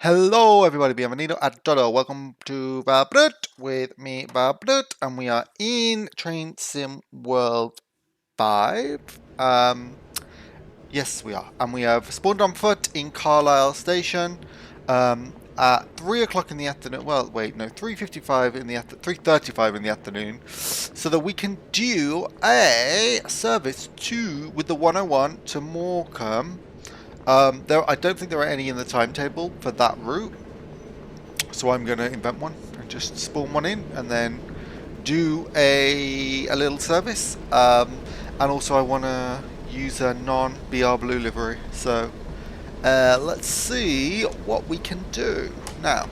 Hello everybody, bienvenido a todo. Welcome to Bablut with me, Bablut, and we are in Train Sim World 5. Yes, we are. And we have spawned on foot in Carlisle Station at 3 o'clock in the afternoon. Well, wait, no, 3:55 in the 3:35 in the afternoon, so that we can do a service with the 101 to Morecambe. I don't think there are any in the timetable for that route, so I'm going to invent one and just spawn one in and then do a little service. And also I want to use a non-BR Blue livery. So let's see what we can do now.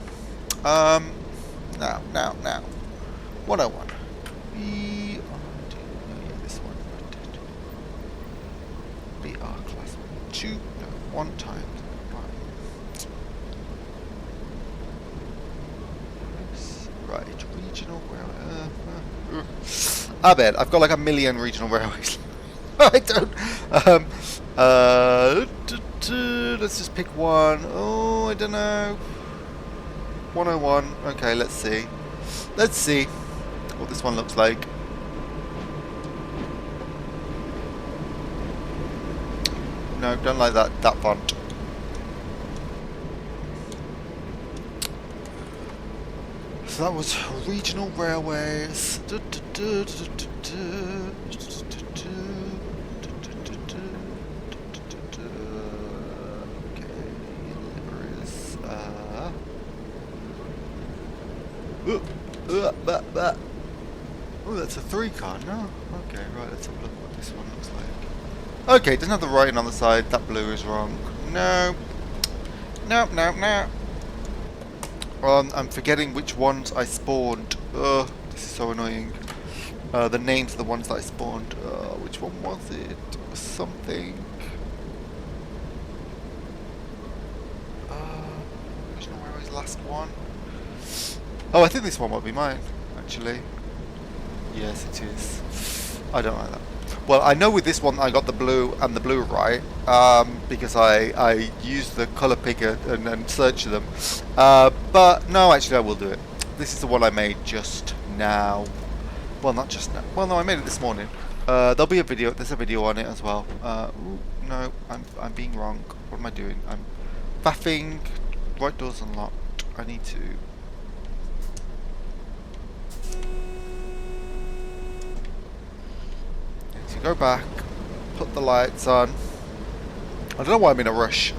Now. 101. This one. BR class 2. No, 1 time. Right, regional railway. I bet I've got like a million regional railways. I don't. Let's just pick one. Oh, I don't know. 101. Okay, let's see. Let's see what this one looks like. No, don't like that font. So that was regional railways. Oh, that's a 3 car. No. Okay, right. Let's have a look what this one looks like. Okay, it doesn't have the writing on the side. That blue is wrong. No. No. I'm forgetting which ones I spawned. Ugh, this is so annoying. The names of the ones that I spawned. Which one was it? Something. Regional Railway's last one. Oh, I think this one might be mine, actually. Yes, it is. I don't like that. Well, I know with this one I got the blue and the blue right, because I used the colour picker and searched them. But no, actually I will do it. This is the one I made just now. Well, not just now. Well, no, I made it this morning. There'll be a video. There's a video on it as well. Ooh, no, I'm being wrong. What am I doing? I'm faffing. Right door's unlocked. I need to. Go back, put the lights on. I don't know why I'm in a rush.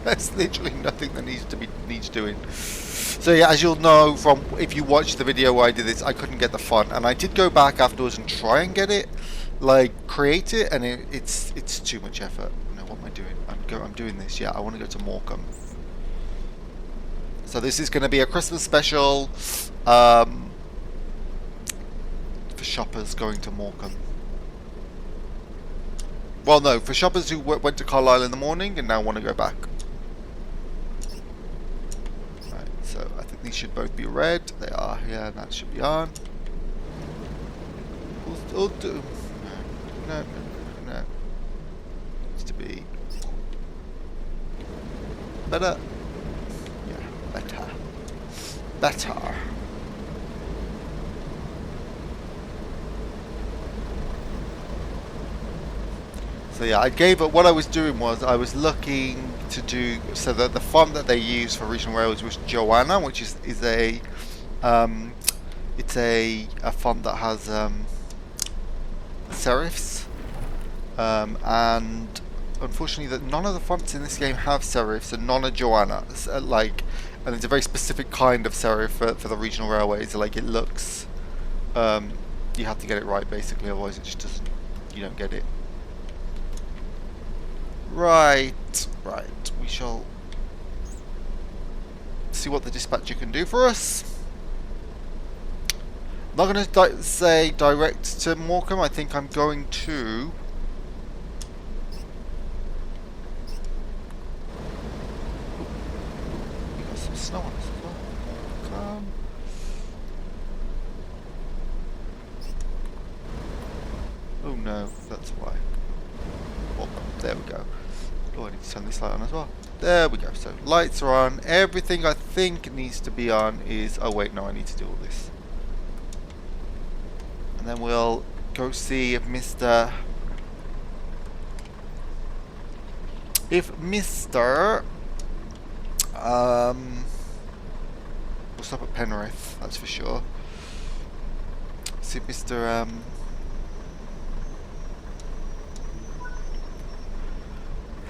There's literally nothing that needs doing. So yeah, as you'll know from if you watched the video where I did this, I couldn't get the font, and I did go back afterwards and try and get it, like create it, and it's too much effort. No, what am I doing? I'm doing this. Yeah, I want to go to Morecambe. So this is going to be a Christmas special for shoppers going to Morecambe. Well, no, for shoppers who went to Carlisle in the morning and now want to go back. Right, so I think these should both be red. They are here, and that should be on. We'll do. No. Needs to be better. Yeah, better. So yeah, I gave it. What I was doing was I was looking to do so that the font that they use for regional railways was Joanna, which is a it's a font that has serifs, and unfortunately that none of the fonts in this game have serifs, and none are Joanna. And it's a very specific kind of serif for the regional railways. Like it looks, you have to get it right basically, otherwise it just doesn't. You don't get it. Right. We shall see what the dispatcher can do for us. I'm not going to say direct to Morecambe. I think I'm going to. We got some snow on us as well. Morecambe. Oh no, that's why. Morecambe. There we go. Oh, I need to turn this light on as well. There we go. So lights are on. Everything I think needs to be on is... Oh wait, no, I need to do all this. And then we'll go see if Mr... we'll stop at Penrith, that's for sure. See if Mr.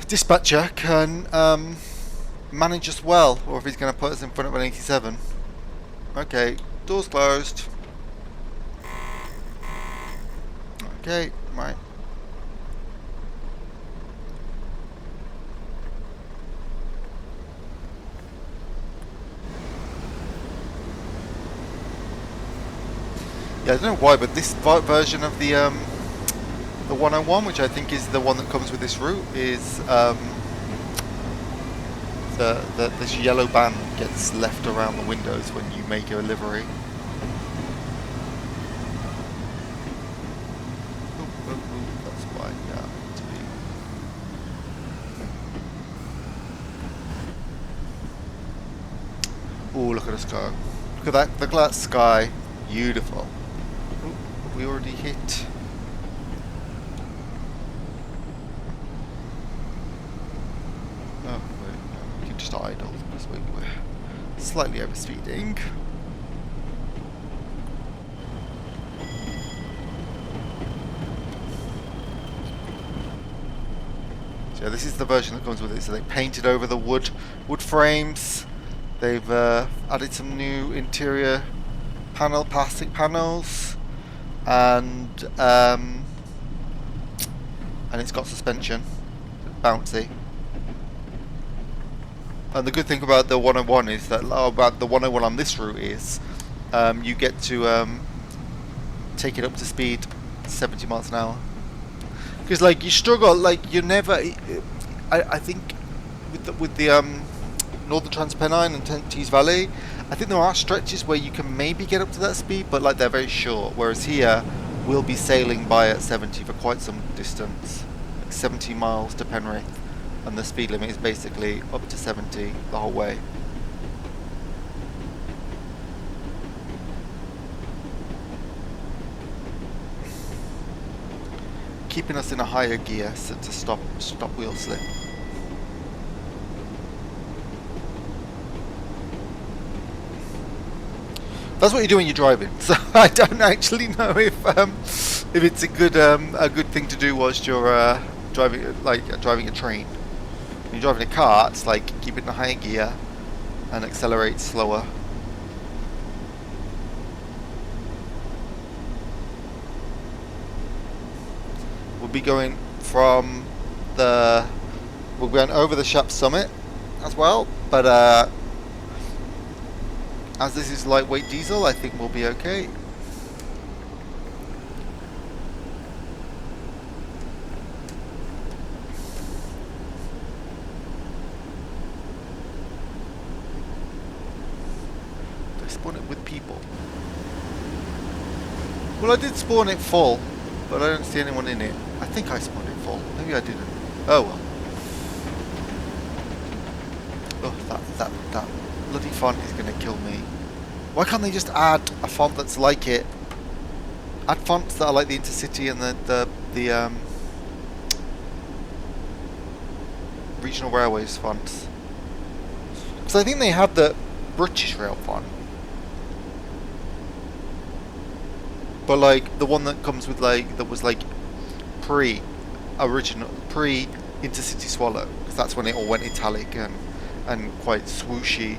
Dispatcher can manage us well, or if he's going to put us in front of an 87. Okay, doors closed. Okay, right. Yeah, I don't know why, but this version of the 101, which I think is the one that comes with this route, is this yellow band gets left around the windows when you make your livery. That's why, yeah, to be. Oh, look at us go! Look at that! Look at that sky! Beautiful. Ooh, have we already hit? Oh, wait, no, we can just idle because we were slightly overspeeding. So yeah, this is the version that comes with it. So they painted over the wood frames. They've added some new interior plastic panels, and it's got suspension, bouncy. And the good thing about the 101 is that, about the 101 on this route is, you get to take it up to speed 70 miles an hour. Because like you struggle, like you never. I think with the Northern Transpennine and Tees Valley, I think there are stretches where you can maybe get up to that speed, but like they're very short. Whereas here, we'll be sailing by at 70 for quite some distance, like 70 miles to Penrith, and the speed limit is basically up to 70 the whole way. Keeping us in a higher gear so to stop wheel slip. That's what you do when you're driving. So I don't actually know if it's a good thing to do whilst you're driving a train. When you're driving a car, it's like keep it in a higher gear and accelerate slower. We'll be going we'll be going over the Shap Summit as well, but as this is lightweight diesel, I think we'll be okay. Did I spawn it with people? Well, I did spawn it full, but I don't see anyone in it. I think I spawned it full. Maybe I didn't. Oh well. Oh, that bloody font is going to kill me. Why can't they just add a font that's like it? Add fonts that are like the Intercity and the Regional Railways fonts. Because I think they have the British Rail font. But like the one that comes with like, that was like pre-Intercity Swallow. Because that's when it all went italic and quite swooshy.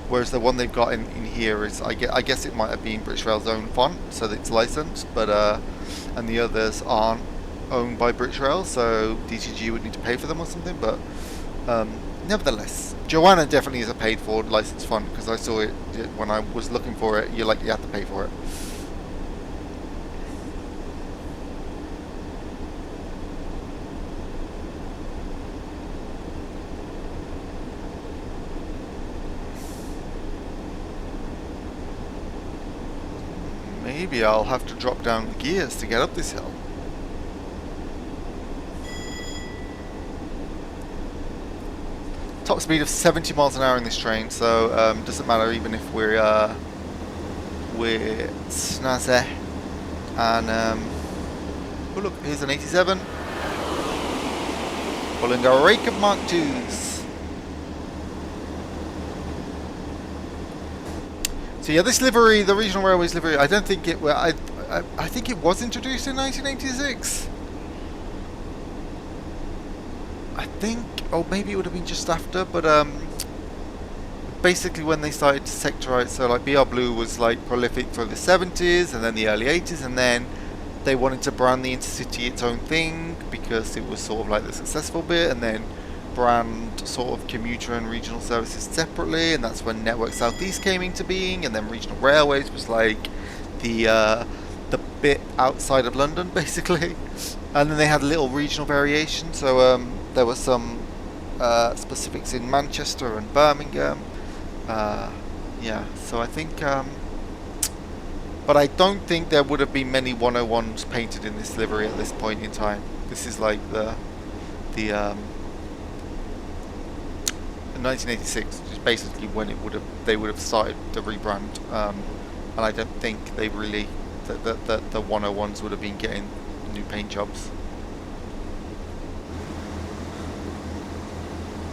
Whereas the one they've got in here is, I guess it might have been British Rail's own font, so that it's licensed, but and the others aren't owned by British Rail, so DTG would need to pay for them or something. But nevertheless, Joanna definitely is a paid for licensed font, because I saw it when I was looking for it. You have to pay for it. Maybe I'll have to drop down the gears to get up this hill. top speed of 70 miles an hour in this train, so doesn't matter even if we're snazzy. And oh look, here's an 87. Pulling a rake of Mark IIs. So yeah, this livery, the Regional Railways livery, I don't think it. Well, I think it was introduced in 1986. I think, or maybe it would have been just after, but basically when they started to sectorize, so like BR Blue was like prolific for the 70s and then the early 80s, and then they wanted to brand the intercity its own thing because it was sort of like the successful bit, and then brand sort of commuter and regional services separately, and that's when Network Southeast came into being, and then Regional Railways was like the bit outside of London basically, and then they had a little regional variation. So there were some specifics in Manchester and Birmingham. Yeah, so I think, but I don't think there would have been many 101s painted in this livery at this point in time. This is like the 1986, which is basically when they would have started the rebrand, and I don't think they really the 101s would have been getting new paint jobs.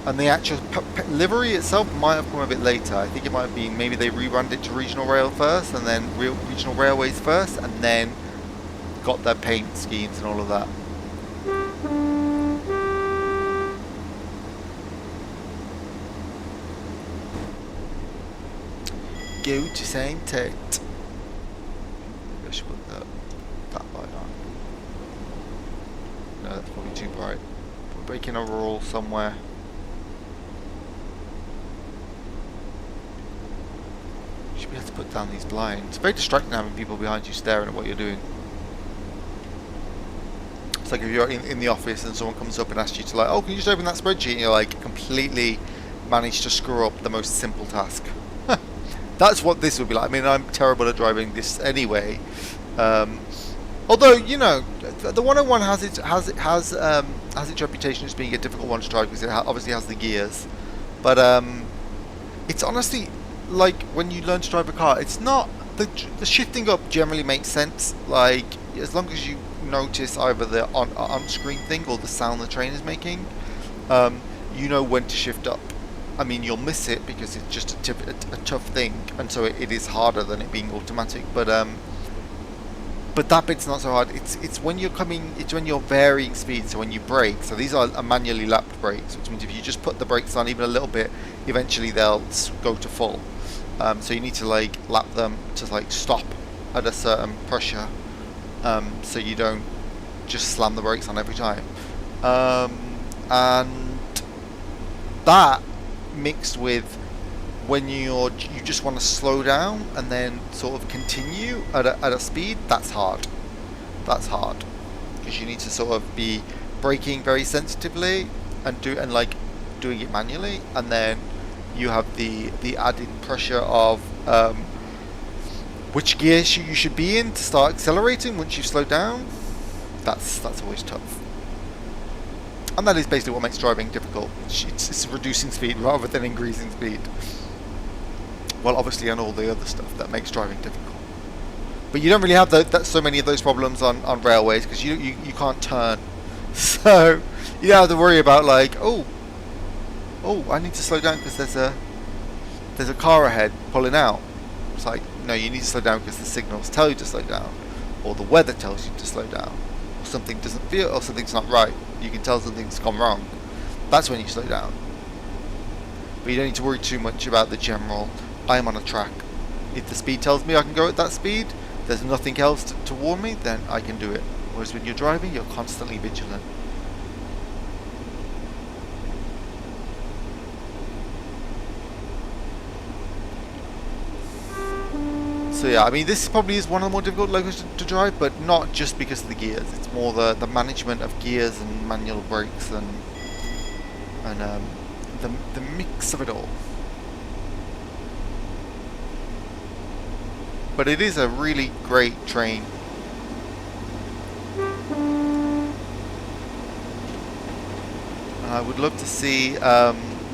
And the actual livery itself might have come a bit later. I think it might have been, maybe they rebranded it to Regional Rail first, and then Regional Railways first, and then got their paint schemes and all of that. Go to St. Tate. Maybe I should put that light on. No, that's probably too bright. We're breaking a rule somewhere. Should be able to put down these blinds. It's very distracting having people behind you staring at what you're doing. It's like if you're in the office and someone comes up and asks you to like, oh, can you just open that spreadsheet? And you're like, completely managed to screw up the most simple task. That's what this would be like. I mean, I'm terrible at driving this anyway. Although, you know, the 101 has its reputation as being a difficult one to drive because it obviously has the gears. But it's honestly, like, when you learn to drive a car, it's not the shifting up generally makes sense. Like, as long as you notice either the on-screen thing or the sound the train is making, you know when to shift up. I mean, you'll miss it because it's just a tough thing, and so it is harder than it being automatic. But that bit's not so hard. It's when you're varying speed. So when you brake, so these are manually lapped brakes, which means if you just put the brakes on even a little bit, eventually they'll go to full. So you need to like lap them to like stop at a certain pressure, so you don't just slam the brakes on every time. And that mixed with when you just want to slow down and then sort of continue at a speed, that's hard. That's hard because you need to sort of be braking very sensitively and doing it manually, and then you have the added pressure of which gear you should be in to start accelerating once you've slowed down. That's always tough. And that is basically what makes driving difficult. It's reducing speed rather than increasing speed. Well, obviously, and all the other stuff that makes driving difficult. But you don't really have so many of those problems on railways because you can't turn. So you don't have to worry about like, oh, I need to slow down because there's a car ahead pulling out. It's like, no, you need to slow down because the signals tell you to slow down, or the weather tells you to slow down, or something doesn't feel, or something's not right. You can tell something's gone wrong. That's when you slow down. But you don't need to worry too much about the general, I'm on a track. If the speed tells me I can go at that speed, there's nothing else to warn me, then I can do it. Whereas when you're driving, you're constantly vigilant. So yeah, I mean, this probably is one of the more difficult locos to drive, but not just because of the gears. It's more the management of gears and manual brakes and the mix of it all. But it is a really great train. And I would love to see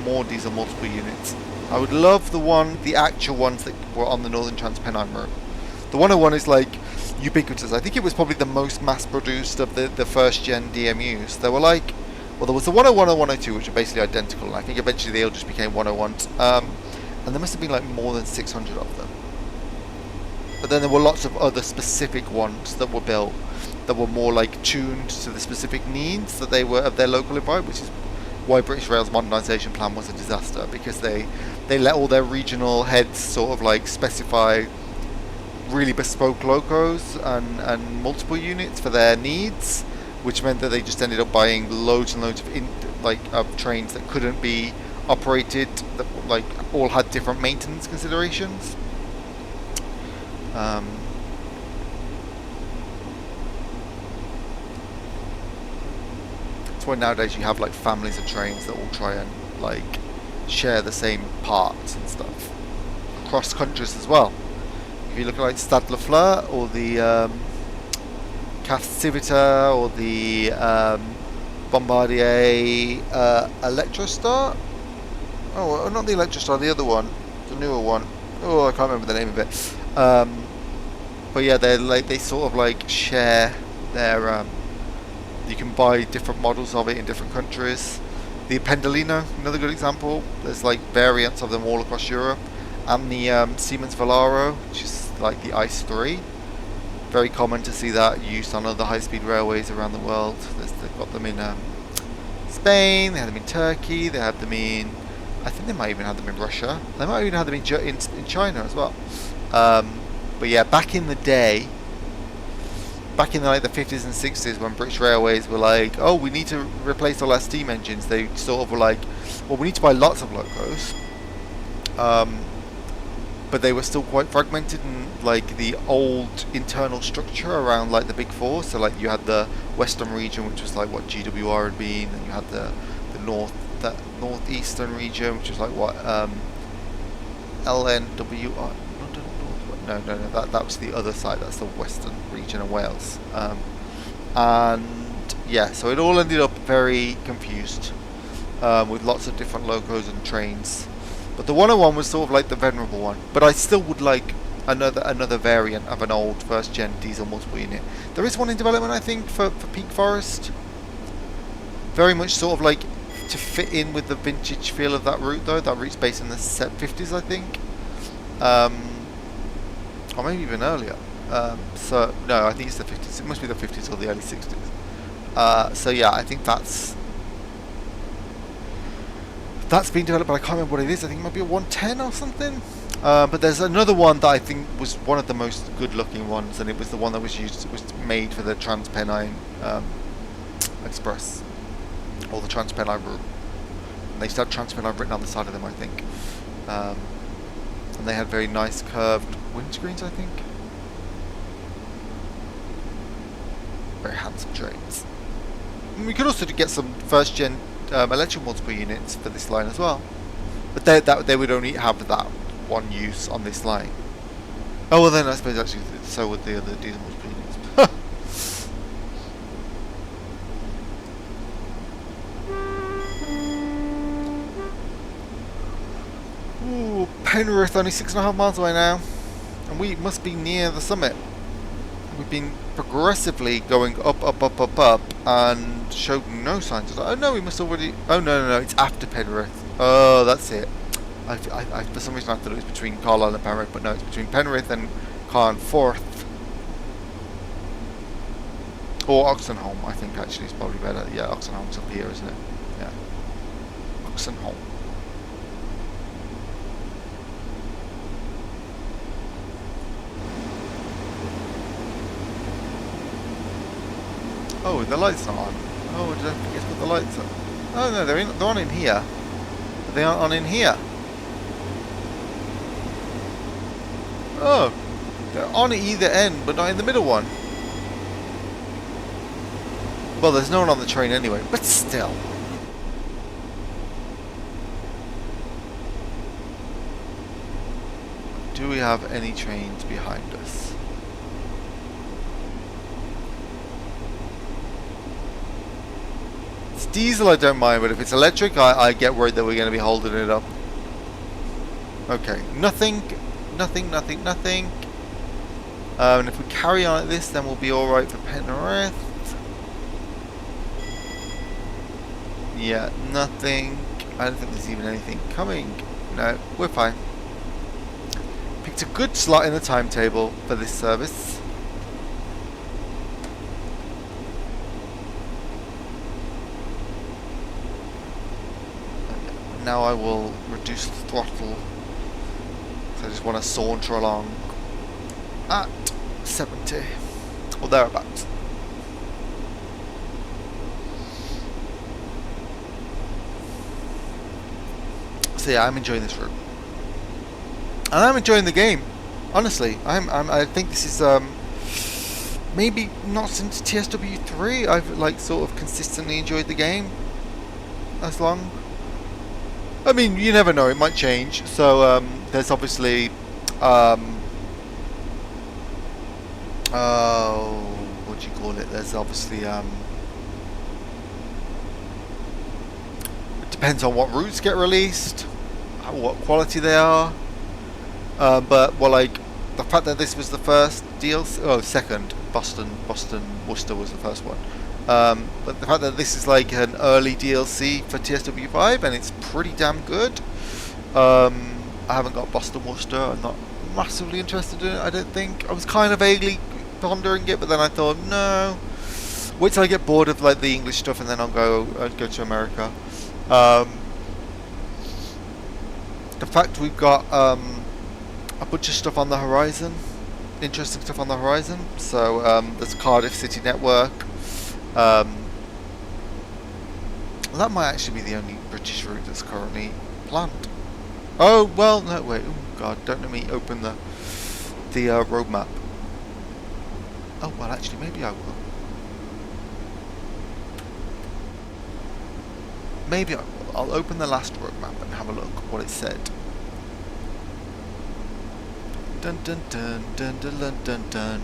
more diesel multiple units. I would love the actual ones that were on the Northern Transpennine route. The 101 is like ubiquitous. I think it was probably the most mass-produced of the first-gen DMUs. There were like, well, there was the 101 and 102, which are basically identical, and I think eventually they all just became 101s. And there must have been like more than 600 of them. But then there were lots of other specific ones that were built that were more like tuned to the specific needs that they were of their local environment, which is why British Rail's modernisation plan was a disaster, because they let all their regional heads sort of like specify really bespoke locos and multiple units for their needs, which meant that they just ended up buying loads and loads of trains that couldn't be operated, that like all had different maintenance considerations. That's why nowadays you have like families of trains that all try and like share the same parts and stuff across countries as well. If you look at like Stade Le Fleur or the CAF Civita or the Bombardier Electrostar. Oh, not the Electrostar, the other one, the newer one. Oh, I can't remember the name of it. But yeah, they sort of like share their. You can buy different models of it in different countries. The Pendolino, another good example. There's like variants of them all across Europe, and the Siemens Velaro, which is like the Ice 3. Very common to see that used on other high-speed railways around the world. They've got them in Spain. They had them in Turkey. They had them in. I think they might even have them in Russia. They might even have them in China as well. But yeah, back in the day, back in like the 50s and 60s, when British Railways were like, oh, we need to replace all our steam engines, they sort of were like, well, we need to buy lots of locos. But they were still quite fragmented in like the old internal structure around like the big four. So like you had the Western region, which was like what GWR had been, and you had the northeastern region, which was like what LNWR. No, that was the other side. That's the western region of Wales. And yeah, so it all ended up very confused with lots of different locos and trains. But the 101 was sort of like the venerable one. But I still would like another variant of an old first-gen diesel multiple unit. There is one in development, I think, for Peak Forest. Very much sort of like to fit in with the vintage feel of that route, though. That route's based in the 50s, I think. Or maybe even earlier. So no, I think it's the 50s. It must be the 50s or the early 60s. So yeah, I think that's been developed, but I can't remember what it is. I think it might be a 110 or something. But there's another one that I think was one of the most good-looking ones, and it was the one that was used. It was made for the Transpennine Express, or the Transpennine route. And they still had Transpennine written on the side of them, I think. And they had very nice curved windscreens, I think. Very handsome trains. And we could also get some first-gen electric multiple units for this line as well, but they would only have that one use on this line. Oh well, then I suppose actually so would the other diesel multiple units. Ooh, Penrith, only 6.5 miles away now, and we must be near the summit. We've been progressively going up, and showed no signs of that. Oh no, we must already. Oh no, it's after Penrith. Oh, that's it. I for some reason I thought it was between Carlisle and Penrith, but no, it's between Penrith and Carnforth. Or Oxenholme, I think actually is probably better. Yeah, Oxenholme's up here, isn't it? Yeah. Oxenholme. Oh, the lights are on. Oh, did I forget to put the lights on? Oh no, they're on in here. They aren't on in here. Oh, they're on at either end, but not in the middle one. Well, there's no one on the train anyway, but still. Do we have any trains behind us? diesel, I don't mind, but if it's electric, I get worried that we're going to be holding it up. Okay, nothing. And if we carry on like this, then we'll be alright for Penrith. Yeah, nothing. I don't think there's even anything coming. No, we're fine. Picked a good slot in the timetable for this service. Now I will reduce the throttle. So I just want to saunter along at 70 or thereabouts. So yeah, I'm enjoying this route, and I'm enjoying the game. Honestly, I think this is maybe not since TSW 3 I've like sort of consistently enjoyed the game as long. I mean, you never know, it might change. So there's obviously what do you call it? There's obviously it depends on what routes get released, what quality they are. But well, like the fact that this was the first DLC, second, Boston Worcester was the first one. But the fact that this is like an early DLC for TSW 5 and it's pretty damn good. I haven't got Boston Worcester. I'm not massively interested in it, I don't think. I was kind of vaguely pondering it, but then I thought, no, wait till I get bored of like the English stuff and then I'll go to America. The fact we've got a bunch of stuff on the horizon, interesting stuff on the horizon. So there's Cardiff City Network. That might actually be the only British route that's currently planned. Oh well, no wait. Oh god, don't let me open the road map. Oh well, actually maybe I will. Maybe I will. I'll open the last road map and have a look what it said. Dun dun dun dun dun dun dun dun.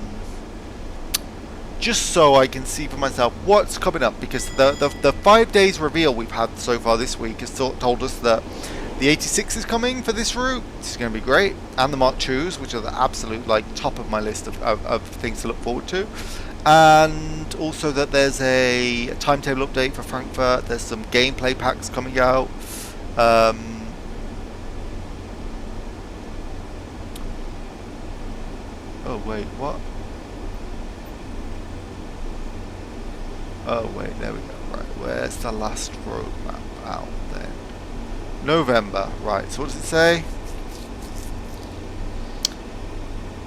Just so I can see for myself what's coming up, because the 5 days reveal we've had so far this week has told us that the 86 is coming for this route. This is going to be great, and the Mark IIs, which are the absolute like top of my list of things to look forward to, and also that there's a timetable update for Frankfurt. There's some gameplay packs coming out. Oh wait, what? Oh wait, there we go. Right, where's the last roadmap out then? November, right, so what does it say?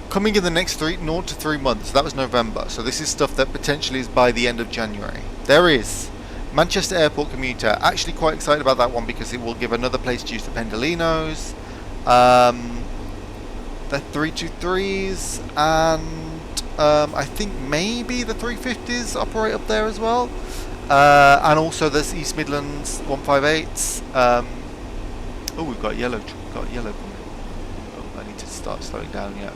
Coming in the next 0 to 3 months. That was November, so this is stuff that potentially is by the end of January. There is Manchester Airport commuter. Actually quite excited about that one because it will give another place to use the Pendolinos. The 323s, and I think maybe the 350s operate up there as well. And also there's East Midlands 158s. Oh, we've got yellow coming. Oh, I need to start slowing down yet.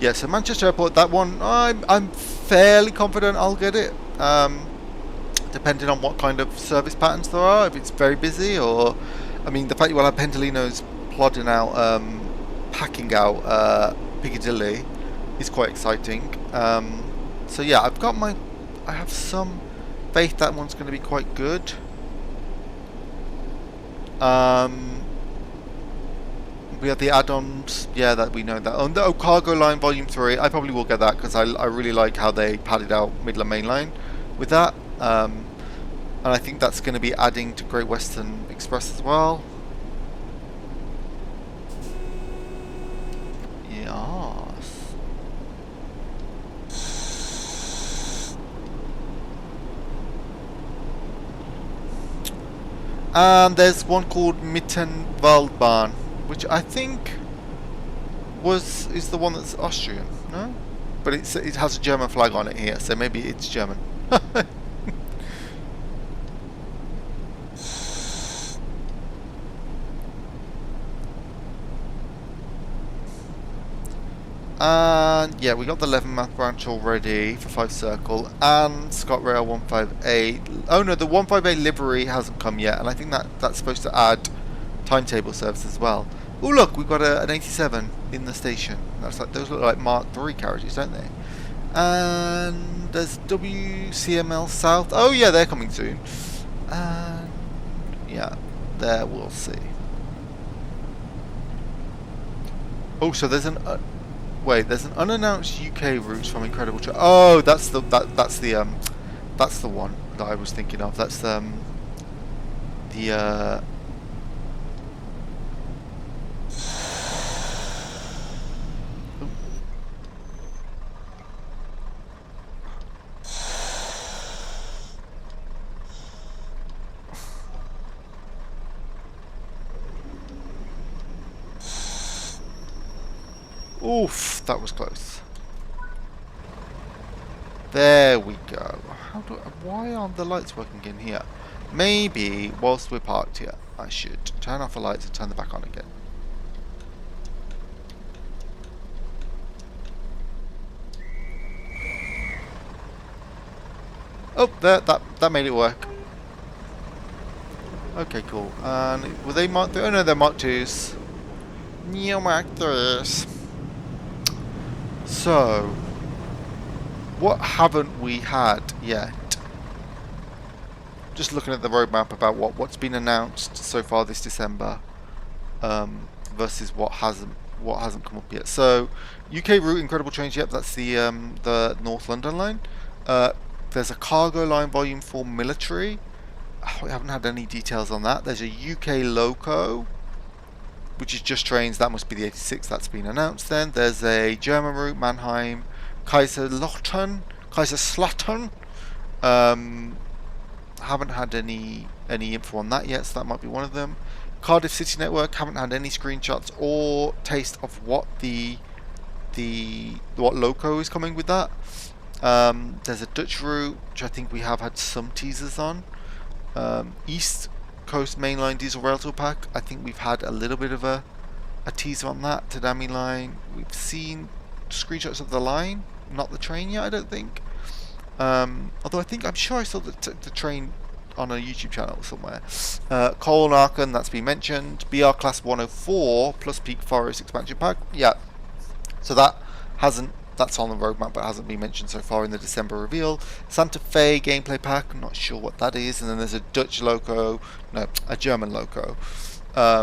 Yeah, so Manchester Airport, that one, I'm fairly confident I'll get it. Depending on what kind of service patterns there are, if it's very busy, or, I mean, the fact you will have Pendolinos plodding out, packing out Piccadilly is quite exciting. So yeah, I have some faith that one's going to be quite good. We have the add-ons, yeah, that we know that. Oh, Cargo Line Volume 3, I probably will get that because I really like how they padded out Midland Main Line with that. And I think that's going to be adding to Great Western Express as well. Yes. And there's one called Mittenwaldbahn, which I think is the one that's Austrian, no? But it has a German flag on it here, so maybe it's German. And yeah, we got the Leavenworth branch already for 5 Circle and ScotRail 158. Oh no, the 158 livery hasn't come yet, and I think that's supposed to add Timetable service as well. Oh look, we've got an 87 in the station. That's like, those look like Mark III carriages, don't they? And there's WCML South. Oh yeah, they're coming soon. And yeah, there we'll see. Oh, so there's an wait. There's an unannounced UK route from Incredible. Oh, that's the one that I was thinking of. That's the oof, that was close. There we go. Why aren't the lights working in here? Maybe whilst we're parked here, I should turn off the lights and turn them back on again. Oh, there, that made it work. Okay, cool. And were they Mark 3? Oh no, they're Mark 2s. Neo Mark 3s. So, what haven't we had yet? Just looking at the roadmap about what's been announced so far this December, versus what hasn't come up yet. So, UK route incredible change. Yep, that's the North London line. There's a cargo line volume 4 military. Oh, we haven't had any details on that. There's a UK loco, which is just trains. That must be the 86. That's been announced then. There's a German route, Mannheim, Kaiserslautern. Haven't had any info on that yet, so that might be one of them. Cardiff City Network, haven't had any screenshots or taste of what what loco is coming with that. There's a Dutch route, which I think we have had some teasers on. East Coast Mainline Diesel Rail Tour Pack, I think we've had a little bit of a teaser on that. Tadami line, we've seen screenshots of the line, not the train yet, I don't think. Although I'm sure I saw the train on a YouTube channel somewhere. Coal and Aachen, that's been mentioned. BR Class 104 plus Peak Forest expansion pack, yeah. So that's on the roadmap, but hasn't been mentioned so far in the December reveal. Santa Fe gameplay pack, I'm not sure what that is. And then there's a a German loco,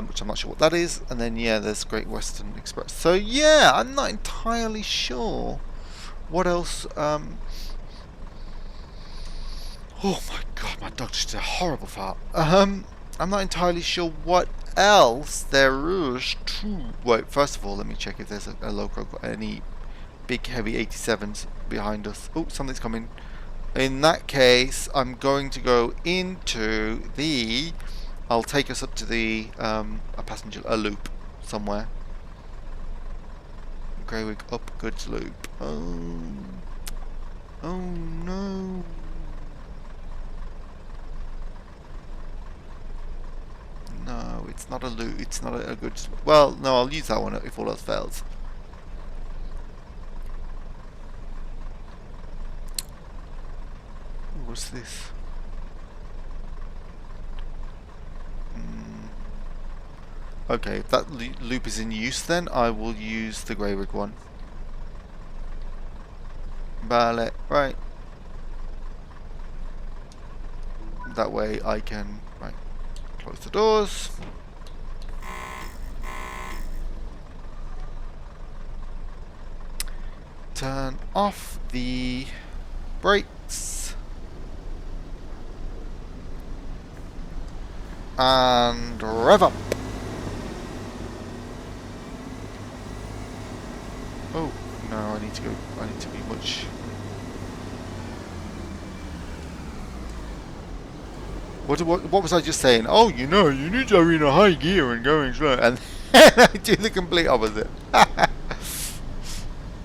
which I'm not sure what that is. And then yeah, there's Great Western Express. So yeah, I'm not entirely sure what else. Oh my god, my dog just did a horrible fart. I'm not entirely sure what else there is to. Wait, first of all, let me check if there's a loco got any big heavy 87s behind us. Oh, something's coming. In that case, I'm going to go into the. I'll take us up to the a loop somewhere. Greywick up goods loop. Oh no. No, it's not a loop. It's not a good. Well, no, I'll use that one if all else fails. What's this? Okay, if that loop is in use, then I will use the Greywick one. Vale, right. That way I can close the doors. Turn off the brakes. And rev up. Oh, no, I need to be much. What was I just saying? Oh, you need to be in a high gear and going slow. And then I do the complete opposite.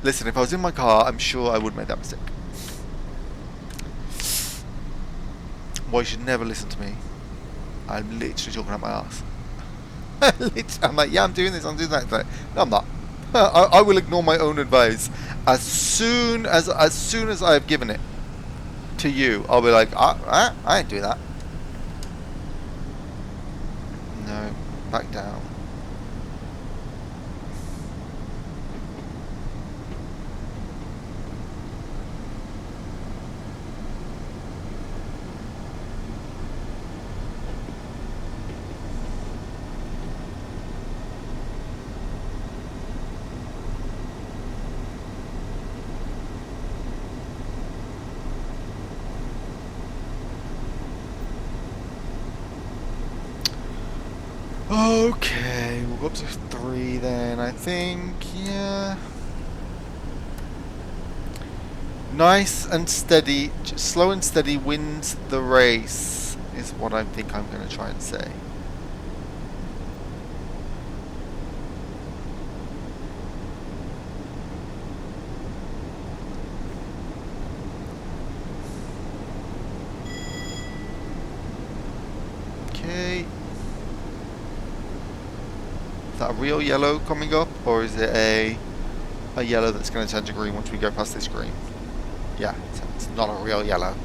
Listen, if I was in my car, I'm sure I wouldn't make that mistake. Well, you should never listen to me. I'm literally talking out my ass. I'm like, yeah, I'm doing this, I'm doing that. Like, no, I'm not. I will ignore my own advice as soon as I've given it to you. I'll be like, I ain't do that. No, back down. Okay, we'll go up to 3 then, I think, yeah. Nice and steady, slow and steady wins the race, is what I think I'm going to try and say. Okay. Is that a real yellow coming up, or is it a yellow that's going to turn to green once we go past this green? Yeah, it's not a real yellow.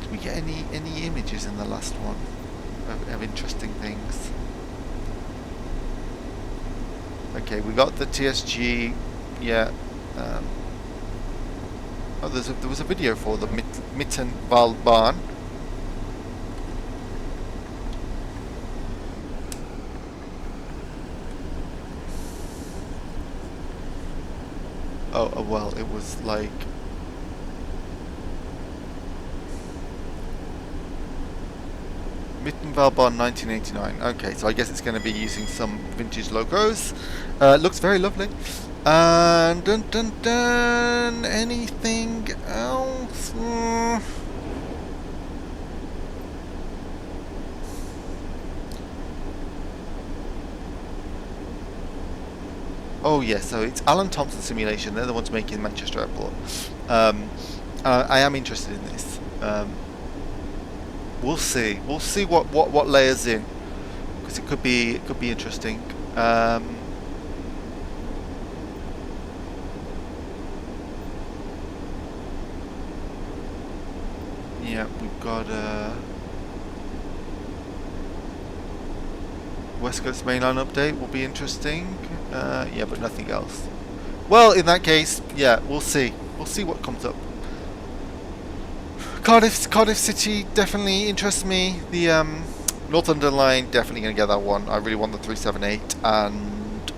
Did we get any images in the last one of interesting things? Okay, we got the TSG. Yeah. Oh, there was a video for the Mittenwaldbahn. Oh, well, it was like... Mittenwaldbahn 1989. Okay, so I guess it's going to be using some vintage logos. Looks very lovely. And dun dun dun. Anything else? Oh yeah, so it's Alan Thompson Simulation. They're the ones making Manchester Airport. I am interested in this. We'll see. We'll see what layers in, because it could be interesting. Yeah, we've got West Coast Mainline update will be interesting. Yeah, but nothing else. Well, in that case, yeah, we'll see. We'll see what comes up. Cardiff City definitely interests me. The North London line, definitely going to get that one. I really want the 378. And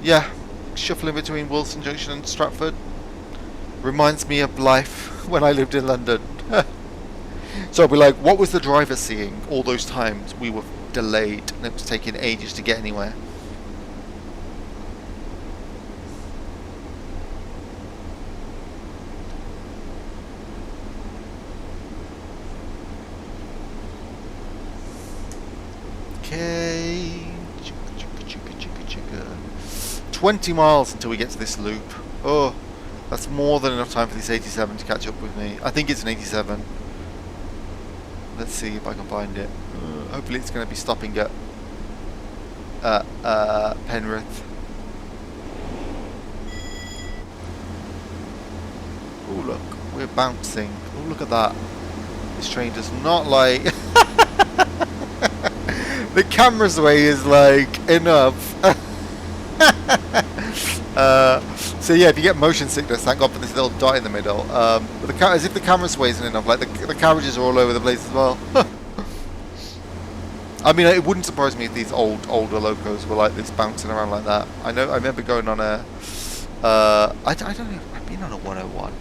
yeah, shuffling between Wilson Junction and Stratford reminds me of life when I lived in London. So I'll be like, what was the driver seeing all those times we were delayed and it was taking ages to get anywhere? Okay. 20 miles until we get to this loop. Oh, that's more than enough time for this 87 to catch up with me. I think it's an 87. Let's see if I can find it. Hopefully it's going to be stopping at Penrith. Oh look, we're bouncing. Oh look at that. This train does not like... The camera's way is like enough. So yeah, if you get motion sickness, thank God for this little dot in the middle. But as if the camera sway isn't enough, like the carriages are all over the place as well. I mean, it wouldn't surprise me if these older locos were like this, bouncing around like that. I remember going on a, I don't know, I've been on a 101.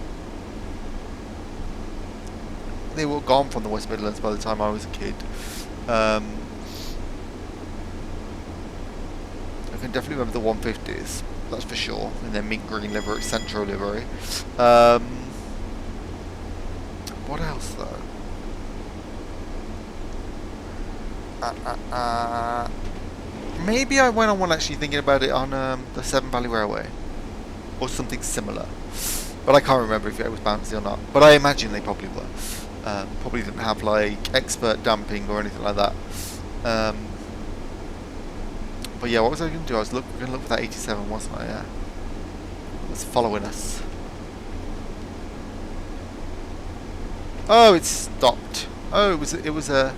They were gone from the West Midlands by the time I was a kid. I can definitely remember the 150s, that's for sure, in their mint green livery, Centro livery. What else though? Maybe I went on one actually thinking about it on the Severn Valley Railway. or something similar. But I can't remember if it was bouncy or not. But I imagine they probably were. Probably didn't have like expert damping or anything like that. But yeah, what was I going to do? I was going to look for that 87, wasn't I? Yeah. It was following us. Oh, it stopped. Oh, it was a.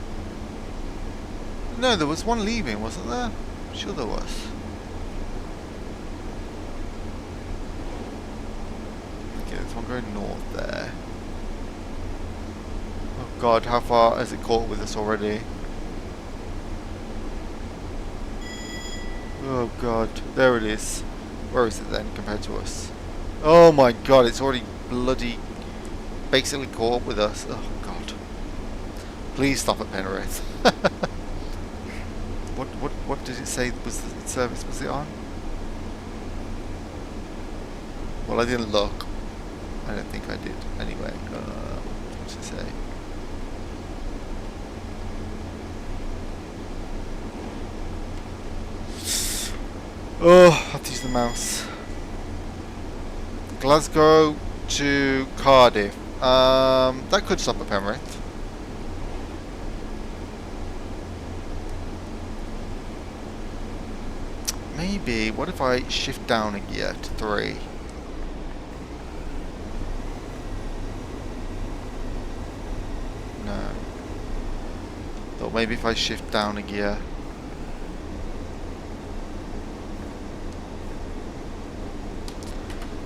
No, there was one leaving, wasn't there? I'm sure there was. Okay, there's one going north there. Oh God, how far has it caught with us already? Oh God, there it is. Where is it then compared to us? Oh my God, it's already bloody basically caught up with us. Oh God. Please stop at Penrith. What did it say was the service was it on? Well, I didn't look. I don't think I did. Anyway, what did it say? Oh, I have to use the mouse. Glasgow to Cardiff. That could stop at Penrith. Maybe. What if I shift down a gear to 3? No. Thought maybe if I shift down a gear.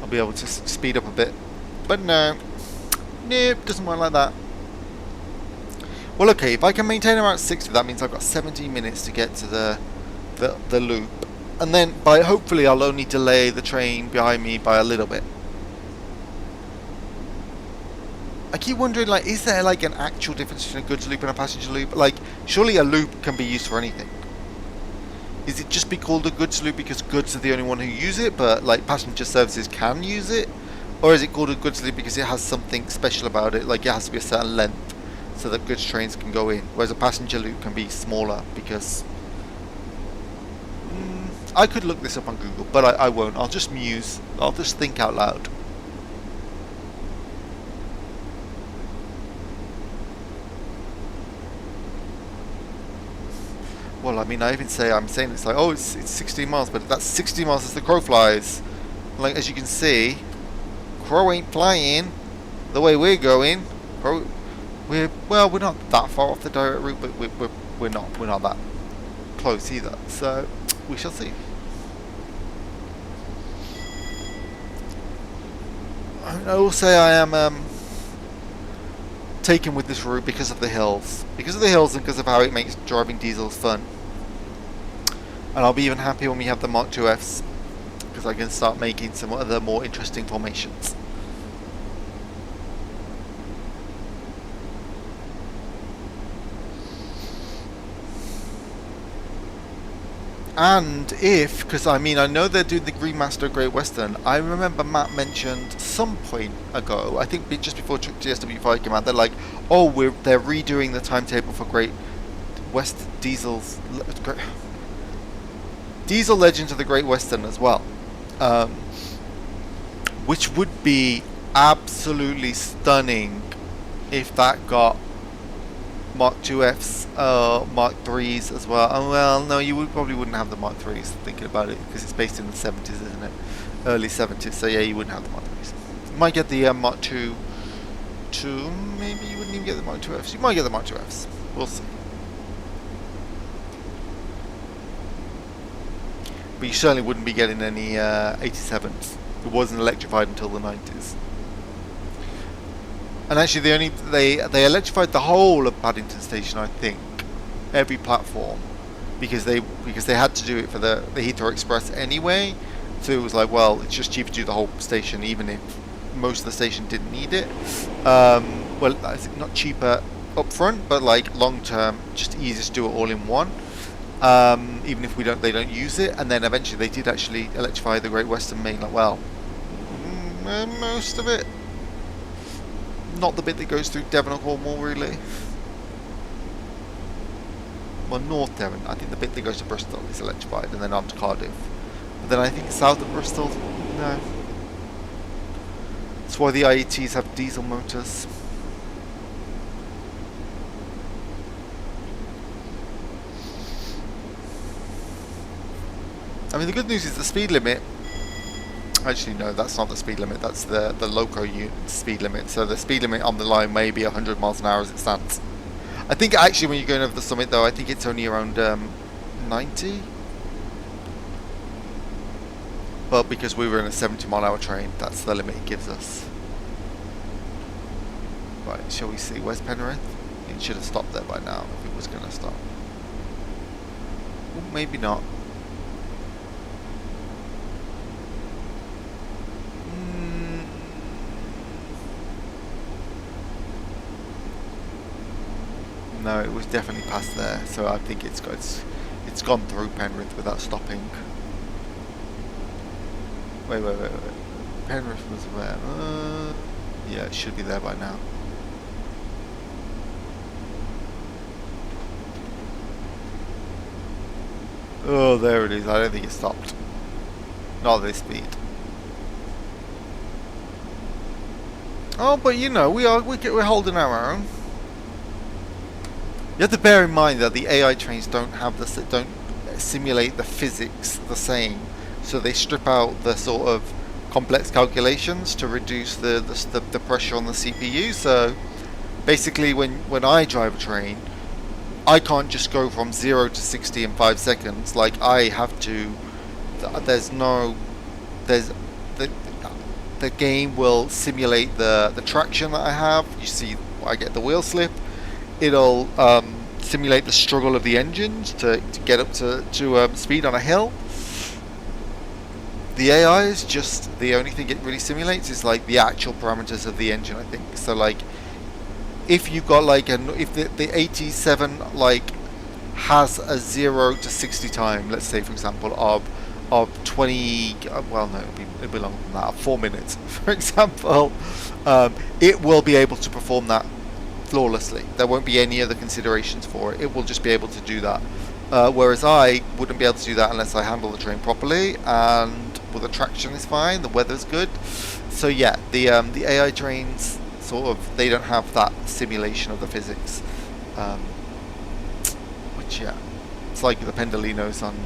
I'll be able to speed up a bit. But no. Nope, doesn't work like that. Well, okay, if I can maintain around 60, that means I've got 17 minutes to get to the loop. And then, hopefully, I'll only delay the train behind me by a little bit. I keep wondering, like, is there, like, an actual difference between a goods loop and a passenger loop? Like, surely a loop can be used for anything. Is it just be called a goods loop because goods are the only one who use it, but, like, passenger services can use it? Or is it called a goods loop because it has something special about it, like it has to be a certain length so that goods trains can go in? Whereas a passenger loop can be smaller because... I could look this up on Google, but I won't. I'll just muse. I'll just think out loud. Well, I mean, I'm saying it's like, oh, it's 16 miles, but that's 60 miles as the crow flies. Like, as you can see, crow ain't flying the way we're going. We're not that far off the direct route, but we're not that close either. So we shall see. I will say I am taken with this route because of the hills. Because of the hills and because of how it makes driving diesels fun. And I'll be even happy when we have the Mark IIFs, because I can start making some other more interesting formations. And if, because I mean, I know they're doing the Green Master Great Western. I remember Matt mentioned some point ago, I think just before TSW 5 came out, they're like, oh, they're redoing the timetable for Great West Diesel Legends of the Great Western as well, which would be absolutely stunning if that got Mark IIFs, Mark IIIs as well. Oh, well, no, you probably wouldn't have the Mark IIIs, thinking about it, because it's based in the 70s, isn't it? Early 70s, so yeah, you wouldn't have the Mark IIIs. You might get the Mark II, maybe you wouldn't even get the Mark IIFs. You might get the Mark IIFs. We'll see. But you certainly wouldn't be getting any 87s. It wasn't electrified until the 90s. And actually, they electrified the whole of Paddington Station, I think, every platform, because they had to do it for the Heathrow Express anyway. So it was like, well, it's just cheaper to do the whole station, even if most of the station didn't need it. Well, not cheaper up front, but like long term, just easier to do it all in one. Even if they don't use it. And then eventually they did actually electrify the Great Western Main. Like, well, most of it. Not the bit that goes through Devon or Cornwall, really. Well, North Devon. I think the bit that goes to Bristol is electrified, and then on to Cardiff. But then I think south of Bristol, no. That's why the IETs have diesel motors. I mean, the good news is the speed limit. Actually, no, that's not the speed limit. That's the loco unit speed limit. So the speed limit on the line may be 100 miles an hour as it stands. I think actually when you're going over the summit, though, I think it's only around 90. But because we were in a 70-mile-an-hour train, that's the limit it gives us. Right, shall we see? Where's Penrith? It should have stopped there by now if it was going to stop. Well, maybe not. No, it was definitely past there, so I think it's gone through Penrith without stopping. Wait. Penrith was where? Yeah, it should be there by now. Oh, there it is. I don't think it stopped. Not at this speed. Oh, but you know, we're holding our own. You have to bear in mind that the AI trains don't simulate the physics the same, so they strip out the sort of complex calculations to reduce the pressure on the CPU. So basically, when I drive a train, I can't just go from 0 to 60 in 5 seconds. Like I have to. The game will simulate the traction that I have. You see, I get the wheel slip. It'll simulate the struggle of the engines to get up to speed on a hill. The AI is just the only thing it really simulates is like the actual parameters of the engine, I think. So like, if you've got like if the 87 like has a 0 to 60 time, let's say for example of 20, well no, it'll be longer than that, 4 minutes, for example, it will be able to perform that flawlessly. There won't be any other considerations for it. It will just be able to do that. Whereas I wouldn't be able to do that unless I handle the train properly, and well, the traction is fine, the weather's good. So yeah, the AI trains sort of, they don't have that simulation of the physics, which yeah, it's like the Pendolinos on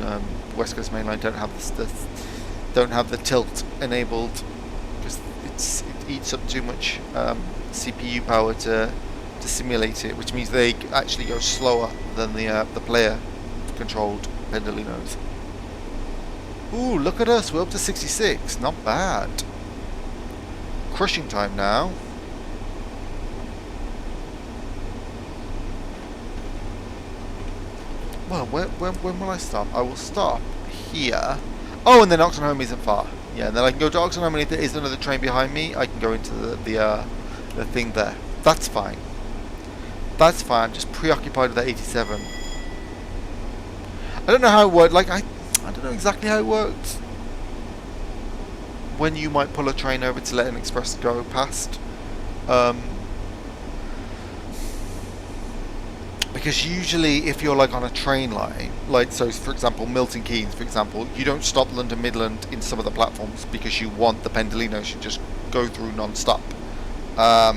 West Coast Main Line don't have the tilt enabled because it eats up too much CPU power to simulate it, which means they actually go slower than the player controlled Pendolinos. Ooh, look at us, we're up to 66, not bad. Crushing time now. Well, when will I stop? I will stop here. Oh, and then Oxenholme isn't far. Yeah, and then I can go to Oxenholme, and if there is another train behind me, I can go into the thing there. That's fine. That's fine. I'm just preoccupied with that 87. I don't know how it worked. Like I don't know exactly how it worked. When you might pull a train over to let an express go past. Because usually if you're like on a train line, like so for example Milton Keynes, for example, you don't stop London Midland in some of the platforms because you want the Pendolinos to just go through non-stop. Not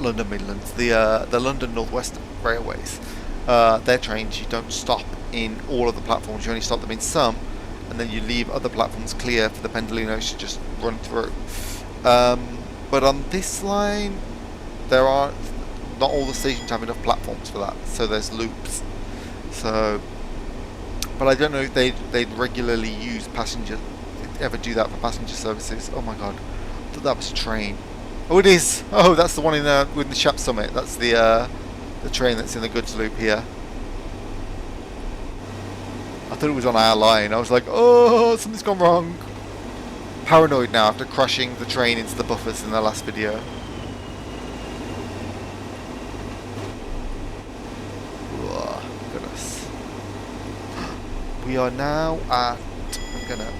London Midlands, the London North Western Railways. Their trains, you don't stop in all of the platforms, you only stop them in some, and then you leave other platforms clear for the Pendolinos to just run through. But on this line, there are not all the stations have enough platforms for that, so there's loops. So, but I don't know if they'd regularly use passengers, ever do that for passenger services. Oh my god, I thought that was a train. Oh, it is. Oh, that's the one in with the Shap Summit. That's the train that's in the goods loop here. I thought it was on our line. I was like, oh, something's gone wrong. Paranoid now after crashing the train into the buffers in the last video. Oh, goodness. We are now at... I'm gonna...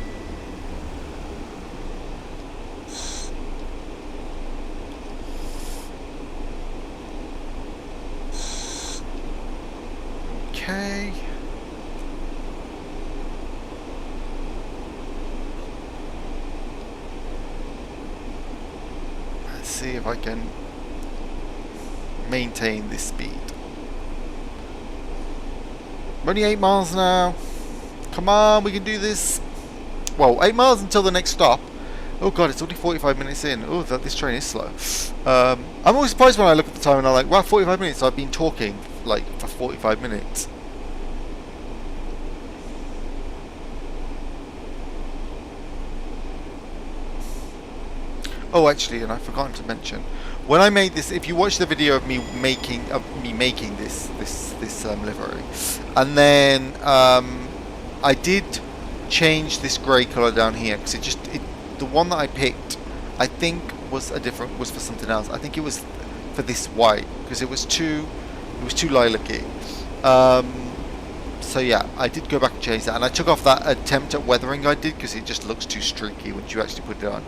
Okay. see if I can maintain this speed. I'm only 8 miles now. Come on, we can do this. Well, 8 miles until the next stop. Oh god, it's only 45 minutes in. Oh, this train is slow. I'm always surprised when I look at the time and I'm like, wow, 45 minutes. I've been talking like for 45 minutes. Oh, actually, and I've forgotten to mention, when I made this, if you watch the video of me making this livery, and then I did change this grey colour down here because the one that I picked, I think was for something else. I think it was for this white because it was too lilac-y. So yeah, I did go back and change that, and I took off that attempt at weathering I did because it just looks too streaky once you actually put it on.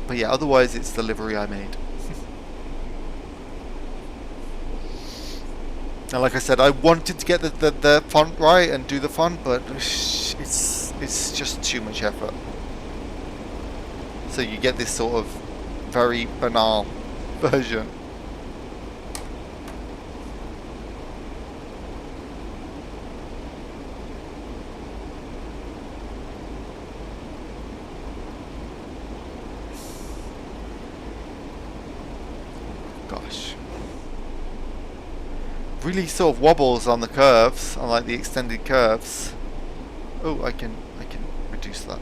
But yeah, otherwise it's the livery I made. And like I said, I wanted to get the font right and do the font, but it's just too much effort. So you get this sort of very banal version. Gosh. Really sort of wobbles on the curves, on like the extended curves. Oh, I can reduce that.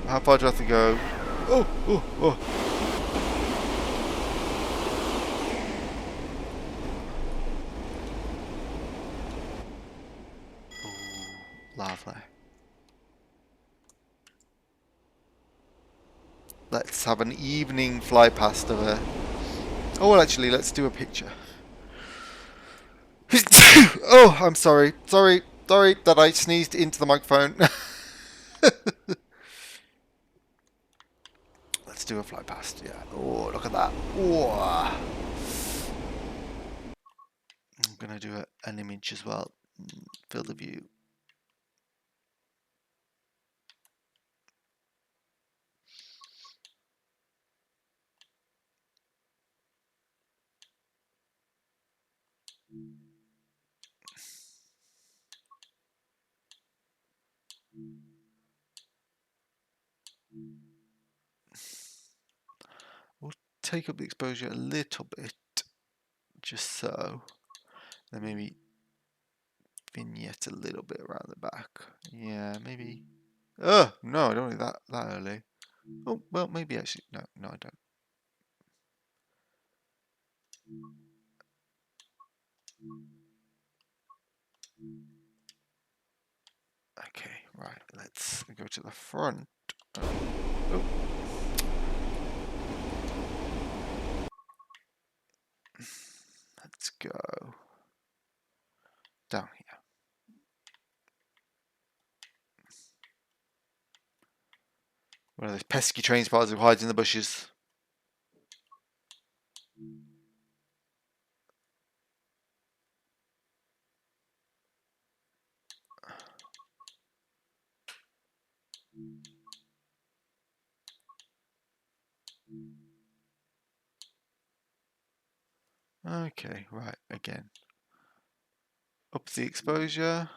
How far do I have to go? Oh. Oh, lovely. Let's have an evening fly past of her. Oh, well, actually, let's do a picture. Oh, I'm sorry. Sorry that I sneezed into the microphone. Let's do a fly past, yeah. Oh, look at that. Oh. I'm going to do an image as well. Fill the view. We'll take up the exposure a little bit, just so. Then maybe vignette a little bit around the back. Yeah, maybe. Oh, no, I don't need that early. Oh, well, maybe actually. No, I don't. Okay, right, let's go to the front. Oh. Let's go down here. One of those pesky train spotters who hides in the bushes. Okay, right, again. Up the exposure.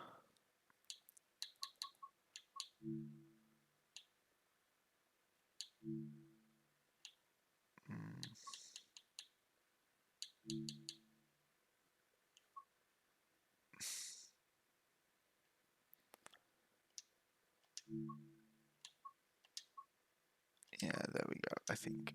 Yeah, there we go, I think.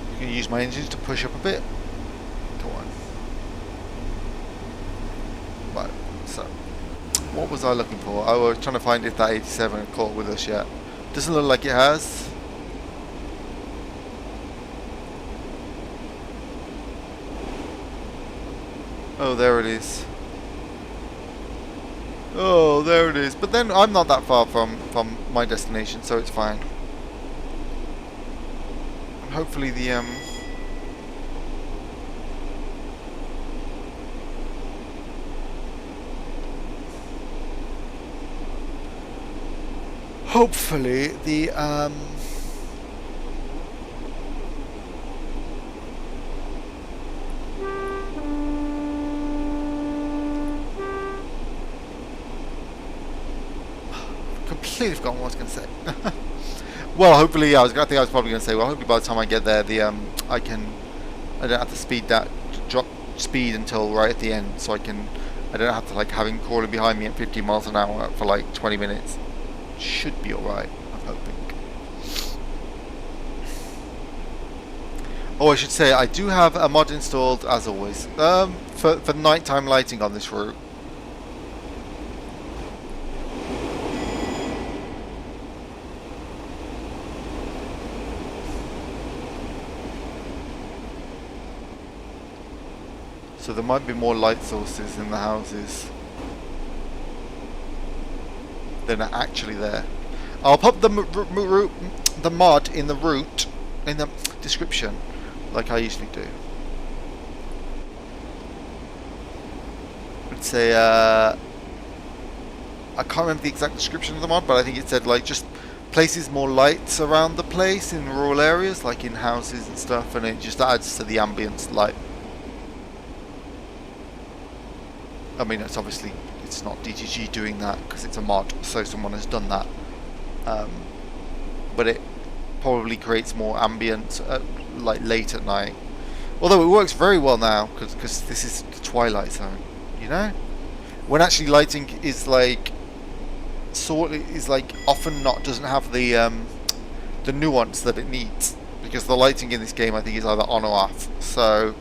I'm going to use my engines to push up a bit. Go on. Right, so what was I looking for? I was trying to find if that 87 had caught with us yet. Doesn't look like it has. Oh, there it is. Oh, there it is. But then I'm not that far from my destination, so it's fine. hopefully the completely forgotten what I was going to say. Well, hopefully, yeah, I think I was probably going to say, well, hopefully by the time I get there, I don't have to drop speed until right at the end, so I don't have to like having crawling behind me at 50 miles an hour for like 20 minutes. Should be alright, I'm hoping. Oh, I should say, I do have a mod installed, as always, for nighttime lighting on this route. So there might be more light sources in the houses than are actually there. I'll pop the mod in the route in the description, like I usually do. I'd say I can't remember the exact description of the mod, but I think it said like just places more lights around the place in rural areas, like in houses and stuff, and it just adds to the ambience light. I mean, it's obviously, it's not DTG doing that because it's a mod, so someone has done that. But it probably creates more ambient like late at night. Although it works very well now because this is the twilight zone, you know? When actually lighting is like often doesn't have the nuance that it needs, because the lighting in this game I think is either on or off. So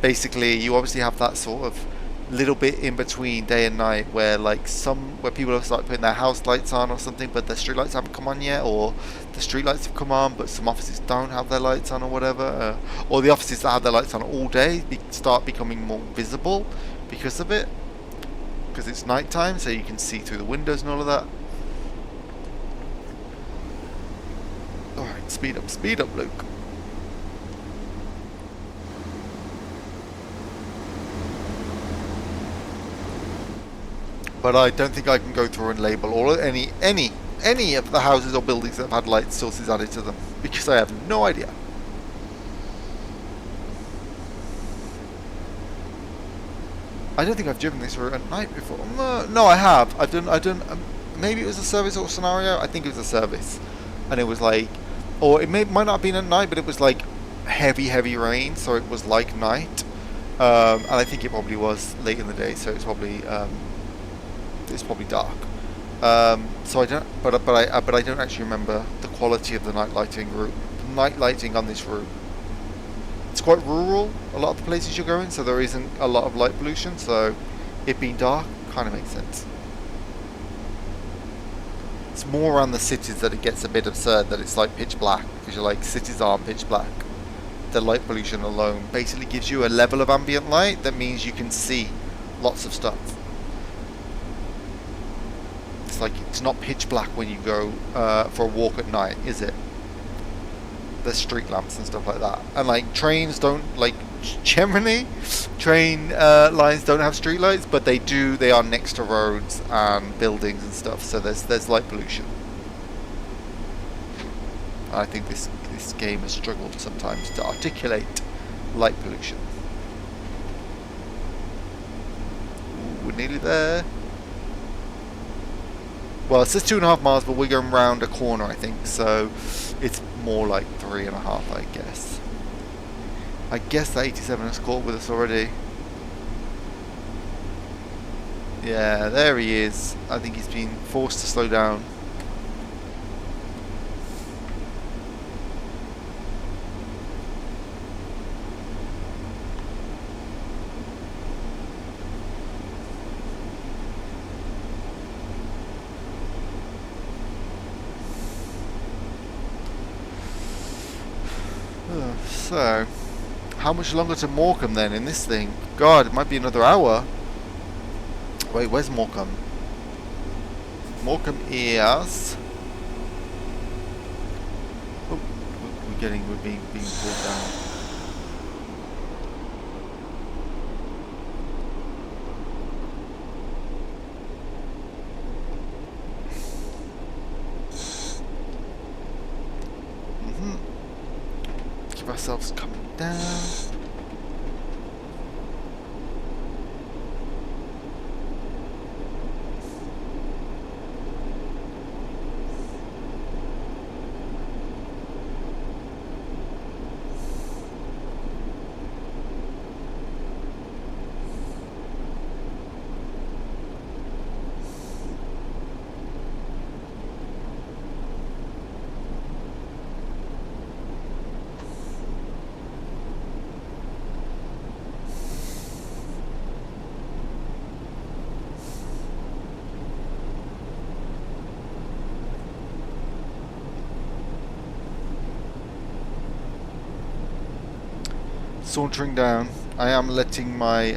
basically you obviously have that sort of little bit in between day and night where people have started putting their house lights on or something, but the street lights haven't come on yet, or the street lights have come on but some offices don't have their lights on or whatever, or the offices that have their lights on all day start becoming more visible because of it, because it's night time, so you can see through the windows and all of that. Alright, speed up Luke. But I don't think I can go through and label all any of the houses or buildings that have had light sources added to them, because I have no idea. I don't think I've driven this route at night before. No, I have. I've done. Maybe it was a service or scenario. I think it was a service, and it was like, or it might not have been at night, but it was like heavy rain, so it was like night. And I think it probably was late in the day, so it's probably dark. So I don't, but I don't actually remember the quality of the night lighting route. The night lighting on this route. It's quite rural, a lot of the places you're going, so there isn't a lot of light pollution, so it being dark kind of makes sense. It's more around the cities that it gets a bit absurd, that it's like pitch black, because you're like, cities are pitch black. The light pollution alone basically gives you a level of ambient light that means you can see lots of stuff. It's like, it's not pitch black when you go for a walk at night, is it? There's street lamps and stuff like that, and like trains don't, like generally train lines don't have street lights, but they are next to roads and buildings and stuff, so there's light pollution. I think this game has struggled sometimes to articulate light pollution. Ooh, we're nearly there. Well, it says 2.5 miles, but we're going round a corner, I think, so it's more like 3.5, I guess. I guess that 87 has caught with us already. Yeah, there he is. I think he's been forced to slow down. So, how much longer to Morecambe then in this thing? God, it might be another hour. Wait, where's Morecambe? Morecambe is... Oh, we we're being pulled down. Keep ourselves coming down. Sauntering down. I am letting my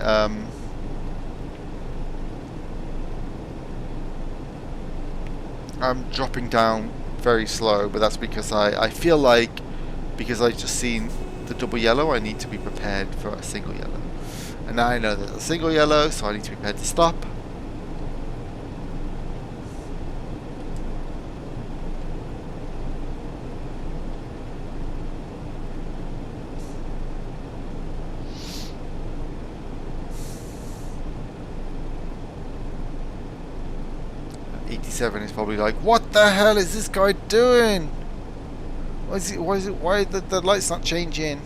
I'm dropping down very slow, but that's because I feel like, because I just seen the double yellow, I need to be prepared for a single yellow. And now I know there's a single yellow, so I need to be prepared to stop. Is probably like, what the hell is this guy doing? Why the light's not changing?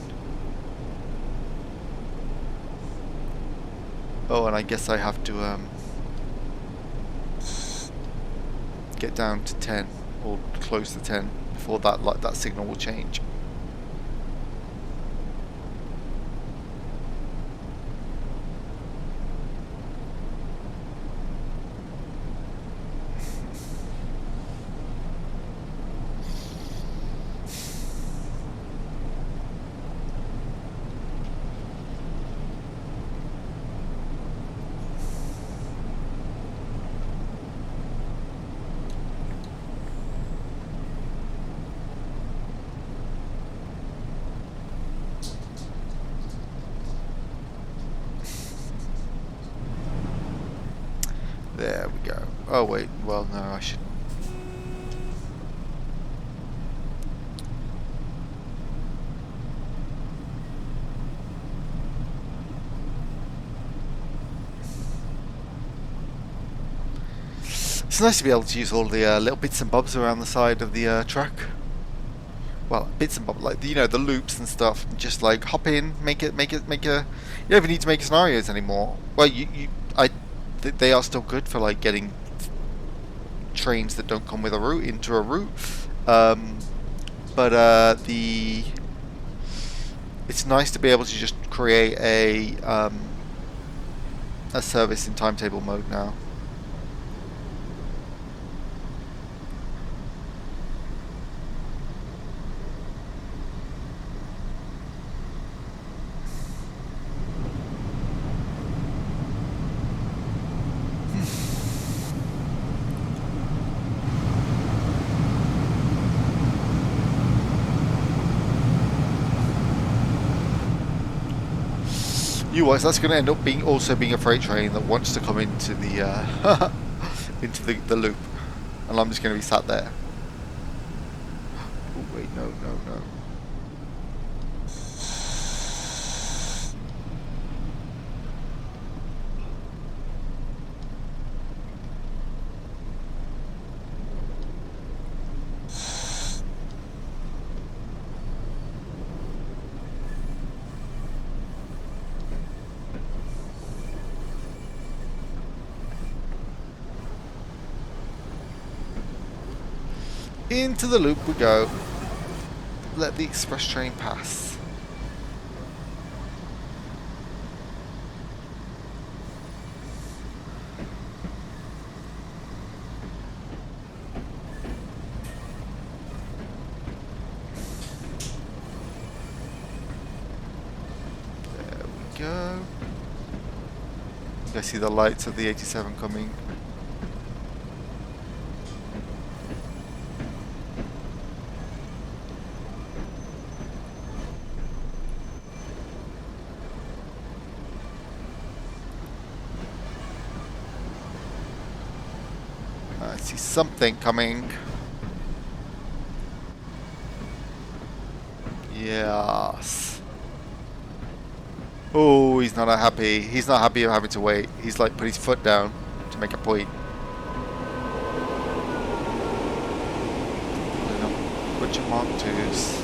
Oh, and I guess I have to get down to 10 or close to 10 before that signal will change. There we go. Oh wait, well no, I should. It's nice to be able to use all the little bits and bobs around the side of the track. Well, bits and bobs, like, you know, the loops and stuff. Just like hop in, make a. You don't even need to make scenarios anymore. Well, they are still good for like getting trains that don't come with a route into a route. It's nice to be able to just create a service in timetable mode now. Otherwise, that's going to end up being a freight train that wants to come into the into the loop, and I'm just going to be sat there. Oh wait, no. Into the loop we go. Let the express train pass. There we go. I see the lights of the 87 coming. I see something coming. Yes. Oh, he's not happy. He's not happy of having to wait. He's like put his foot down to make a point. Pulling up a bunch of Mark IIs.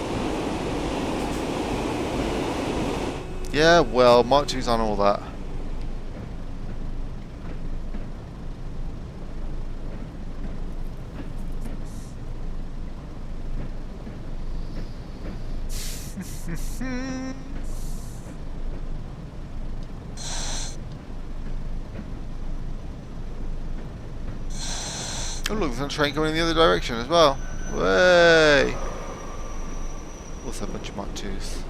Yeah, well, Mark II's on all that. Oh look, there's a train going in the other direction as well. Way! Also a bunch of Mark IIs.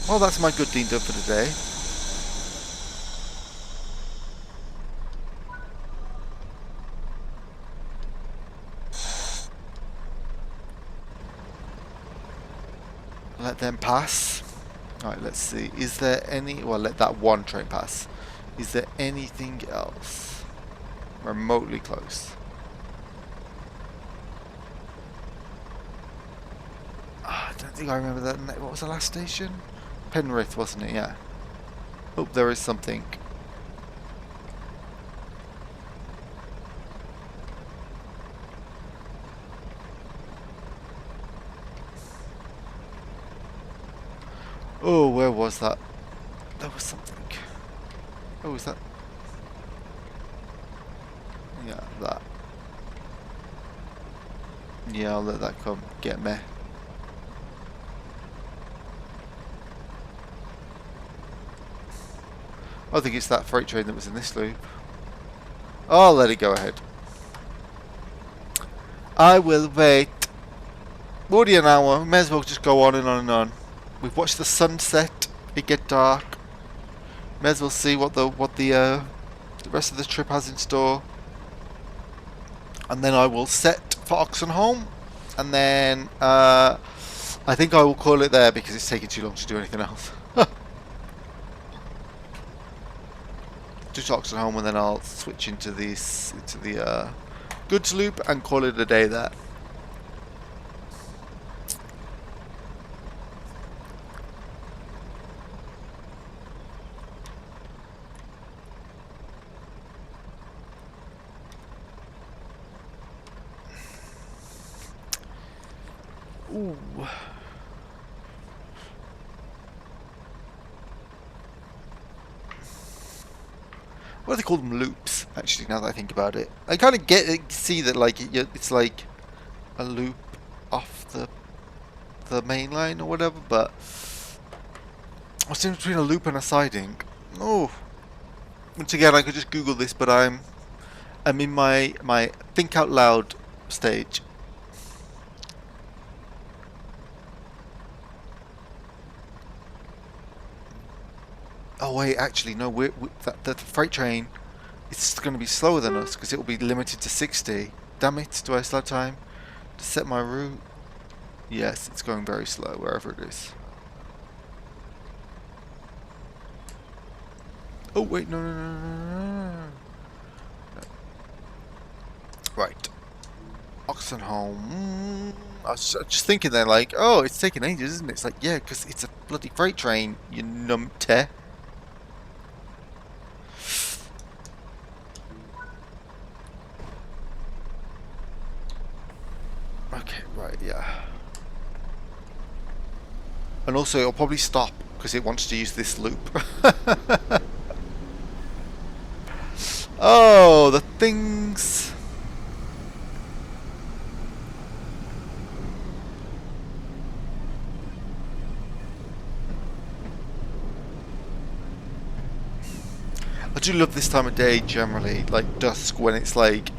Well, that's my good deed done for today. Let them pass. Alright, let's see. Is there any... Well, let that one train pass. Is there anything else remotely close? I don't think I remember that. What was the last station? Penrith, wasn't it? Yeah. Oh, there is something. Oh, where was that? There was something. Oh, is that? Yeah, that. Yeah, I'll let that come get me. I think it's that freight train that was in this loop. I'll let it go ahead. I will wait. Already an hour. We may as well just go on and on and on. We've watched the sunset. It get dark. May as well see what the rest of the trip has in store. And then I will set for Oxenholme. And then I think I will call it there because it's taking too long to do anything else. Just Oxenholme, and then I'll switch into the goods loop and call it a day there. Ooh. What do they call them? Loops, actually, now that I think about it. I kind of see that like it's like a loop off the main line or whatever, but what's the difference between a loop and a siding? Oh, once again, I could just Google this, but I'm in my think out loud stage. Oh wait, actually no. The freight train is going to be slower than us because it will be limited to 60. Damn it! Do I still have time to set my route? Yes, it's going very slow wherever it is. Oh wait, no. Right, Oxenholme. I was just thinking there, like, oh, it's taking ages, isn't it? It's like, yeah, because it's a bloody freight train, you numpty. Okay, right, yeah. And also, it'll probably stop because it wants to use this loop. Oh, the things. I do love this time of day generally, like dusk, when it's like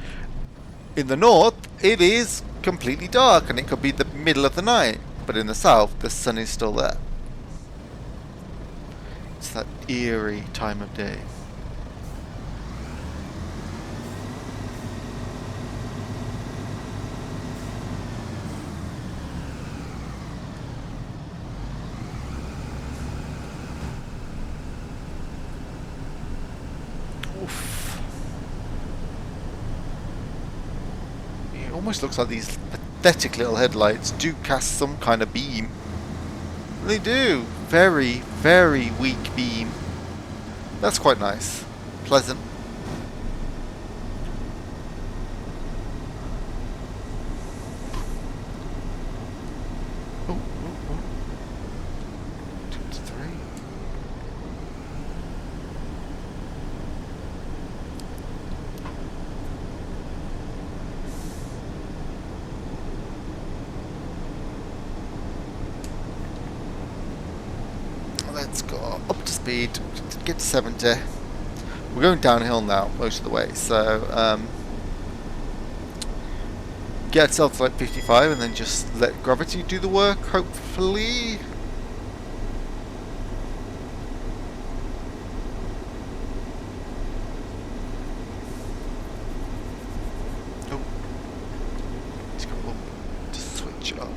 in the north it is completely dark and it could be the middle of the night, but in the south the sun is still there. It's that eerie time of day. Oof. It almost looks like these pathetic little headlights do cast some kind of beam. They do. Very, very weak beam. That's quite nice. Pleasant. Oh, oh, oh. 2 to 3. Let's go up to speed, get to 70. We're going downhill now most of the way, so get ourselves to like 55 and then just let gravity do the work, hopefully. Oh, let's go up to switch up.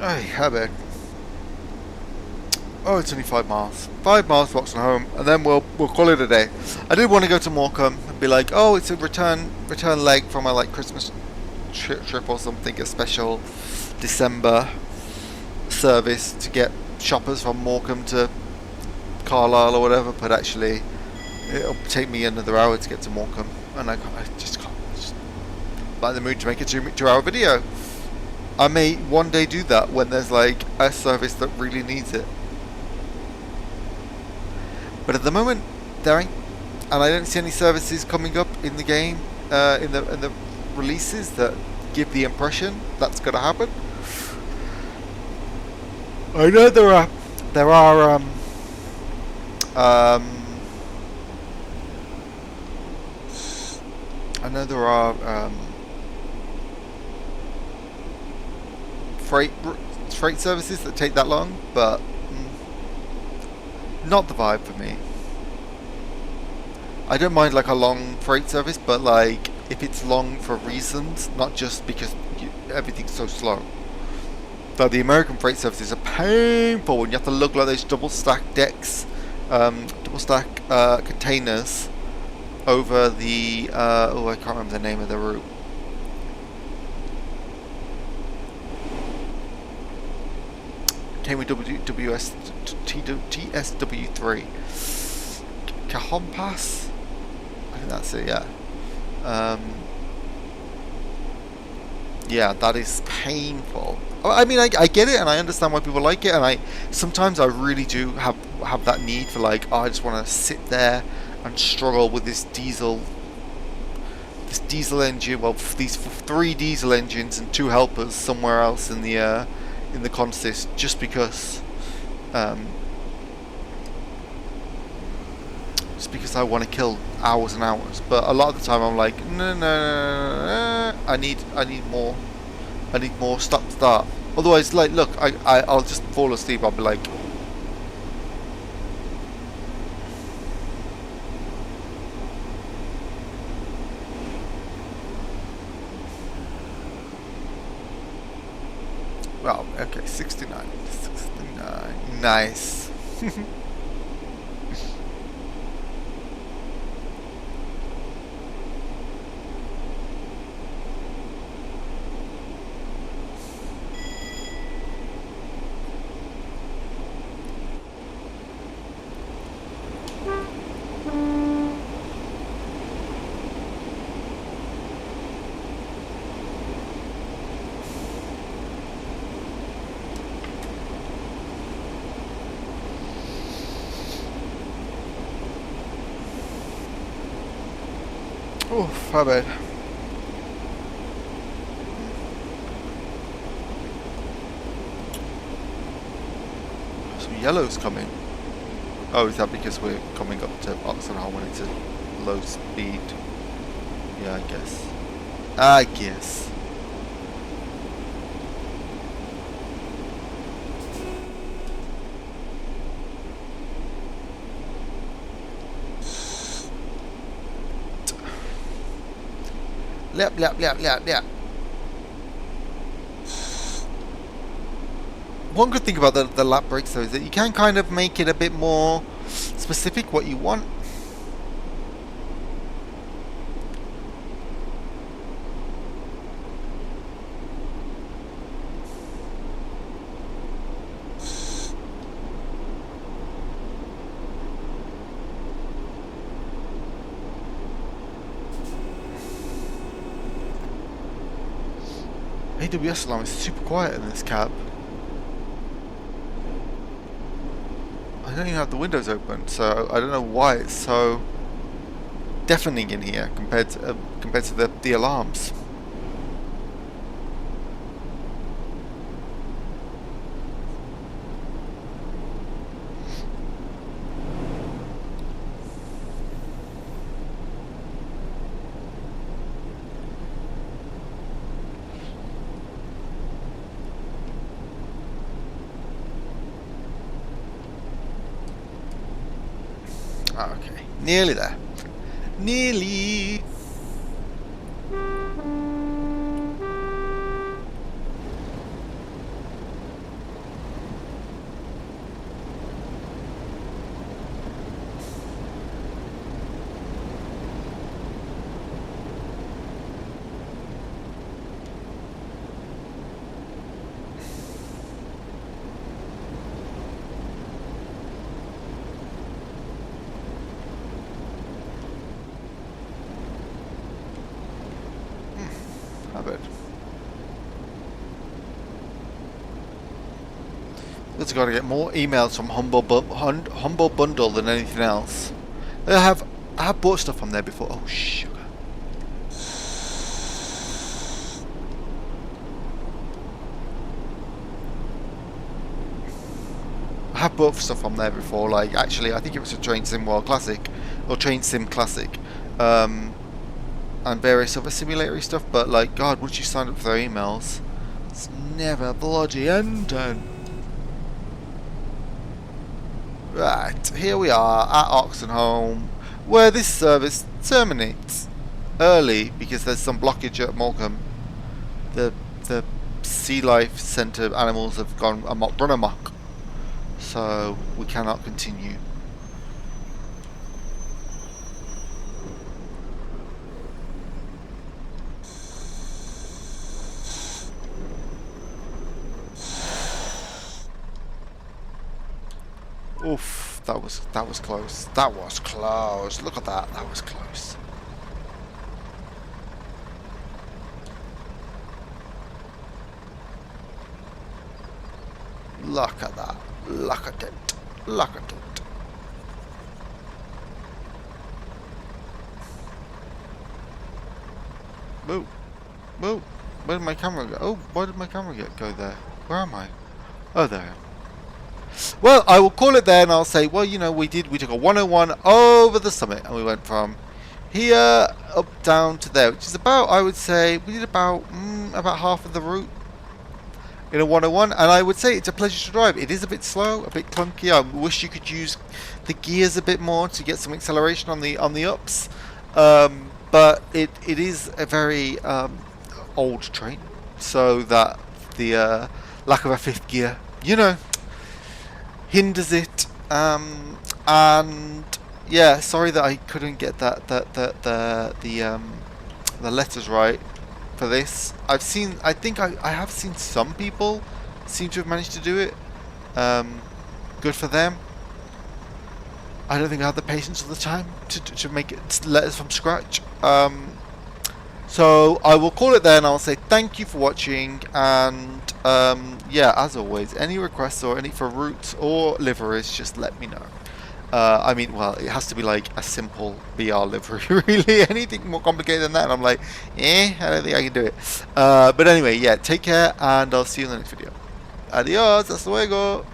Hey, habit. Oh, it's only 5 miles. 5 miles to Oxenholme, and then we'll call it a day. I did want to go to Morecambe and be like, oh, it's a return leg from my like Christmas trip or something, a special December service to get shoppers from Morecambe to Carlisle or whatever. But actually, it'll take me another hour to get to Morecambe, and I just can't. Just not in the mood to make a 2-hour video. I may one day do that when there's like a service that really needs it. But at the moment, there ain't, and I don't see any services coming up in the game, in the releases that give the impression that's going to happen. I know there are I know there are freight services that take that long, but not the vibe for me. I don't mind like a long freight service, but like if it's long for reasons, not just because everything's so slow. But the American freight services are painful when you have to lug like those double stack decks, double stack containers over the oh, I can't remember the name of the route. Came with TSW3. Cajon Pass? I think that's it, yeah. Yeah, that is painful. I mean, I get it, and I understand why people like it, and sometimes I really do have that need for like, oh, I just want to sit there and struggle with this diesel engine. Well, these 3 diesel engines and 2 helpers somewhere else in the consist, just because I want to kill hours and hours. But a lot of the time I'm like, no, I need more start. Otherwise, like, look, I'll just fall asleep. I'll be like, well, okay, 69, nice. Oh, how bad. Some yellow's coming. Oh, is that because we're coming up to Oxenholme when it's at low speed? Yeah, I guess. Lap, lap, lap, lap, lap. One good thing about the lap brakes though is that you can kind of make it a bit more specific what you want. AWS alarm is super quiet in this cab. I don't even have the windows open, so I don't know why it's so deafening in here compared to the alarms. Okay, nearly there. Nearly. Just got to get more emails from Humble Bundle than anything else. I have bought stuff from there before. Oh sugar! I have bought stuff from there before. Like actually, I think it was a Train Sim World Classic or Train Sim Classic, and various other simulatory stuff. But like, God, once you sign up for their emails, it's never bloody ending. Right, here we are at Oxenholme, where this service terminates early because there's some blockage at Morecambe. The sea life centre animals have run amok, so we cannot continue. Oof, that was close. That was close. Look at that. That was close. Look at that. Look at it. Look at it. Move. Move. Where did my camera go? Oh, why did my camera go there? Where am I? Oh, there I am. Well, I will call it there and I'll say, well, you know, we took a 101 over the summit and we went from here up down to there, which is about, I would say, we did about half of the route in a 101, and I would say it's a pleasure to drive. It is a bit slow, a bit clunky. I wish you could use the gears a bit more to get some acceleration on the ups, but it is a very old train, so that the lack of a fifth gear, you know, hinders it, and yeah, sorry that I couldn't get the letters right for this. I think I have seen some people seem to have managed to do it. Good for them. I don't think I have the patience or the time to make it letters from scratch. So I will call it there and I'll say thank you for watching, and yeah, as always, any requests or any for routes or liveries, just let me know. I mean, well, it has to be like a simple BR livery, really. Anything more complicated than that, and I'm like, I don't think I can do it. But anyway, yeah, take care, and I'll see you in the next video. Adios, hasta luego.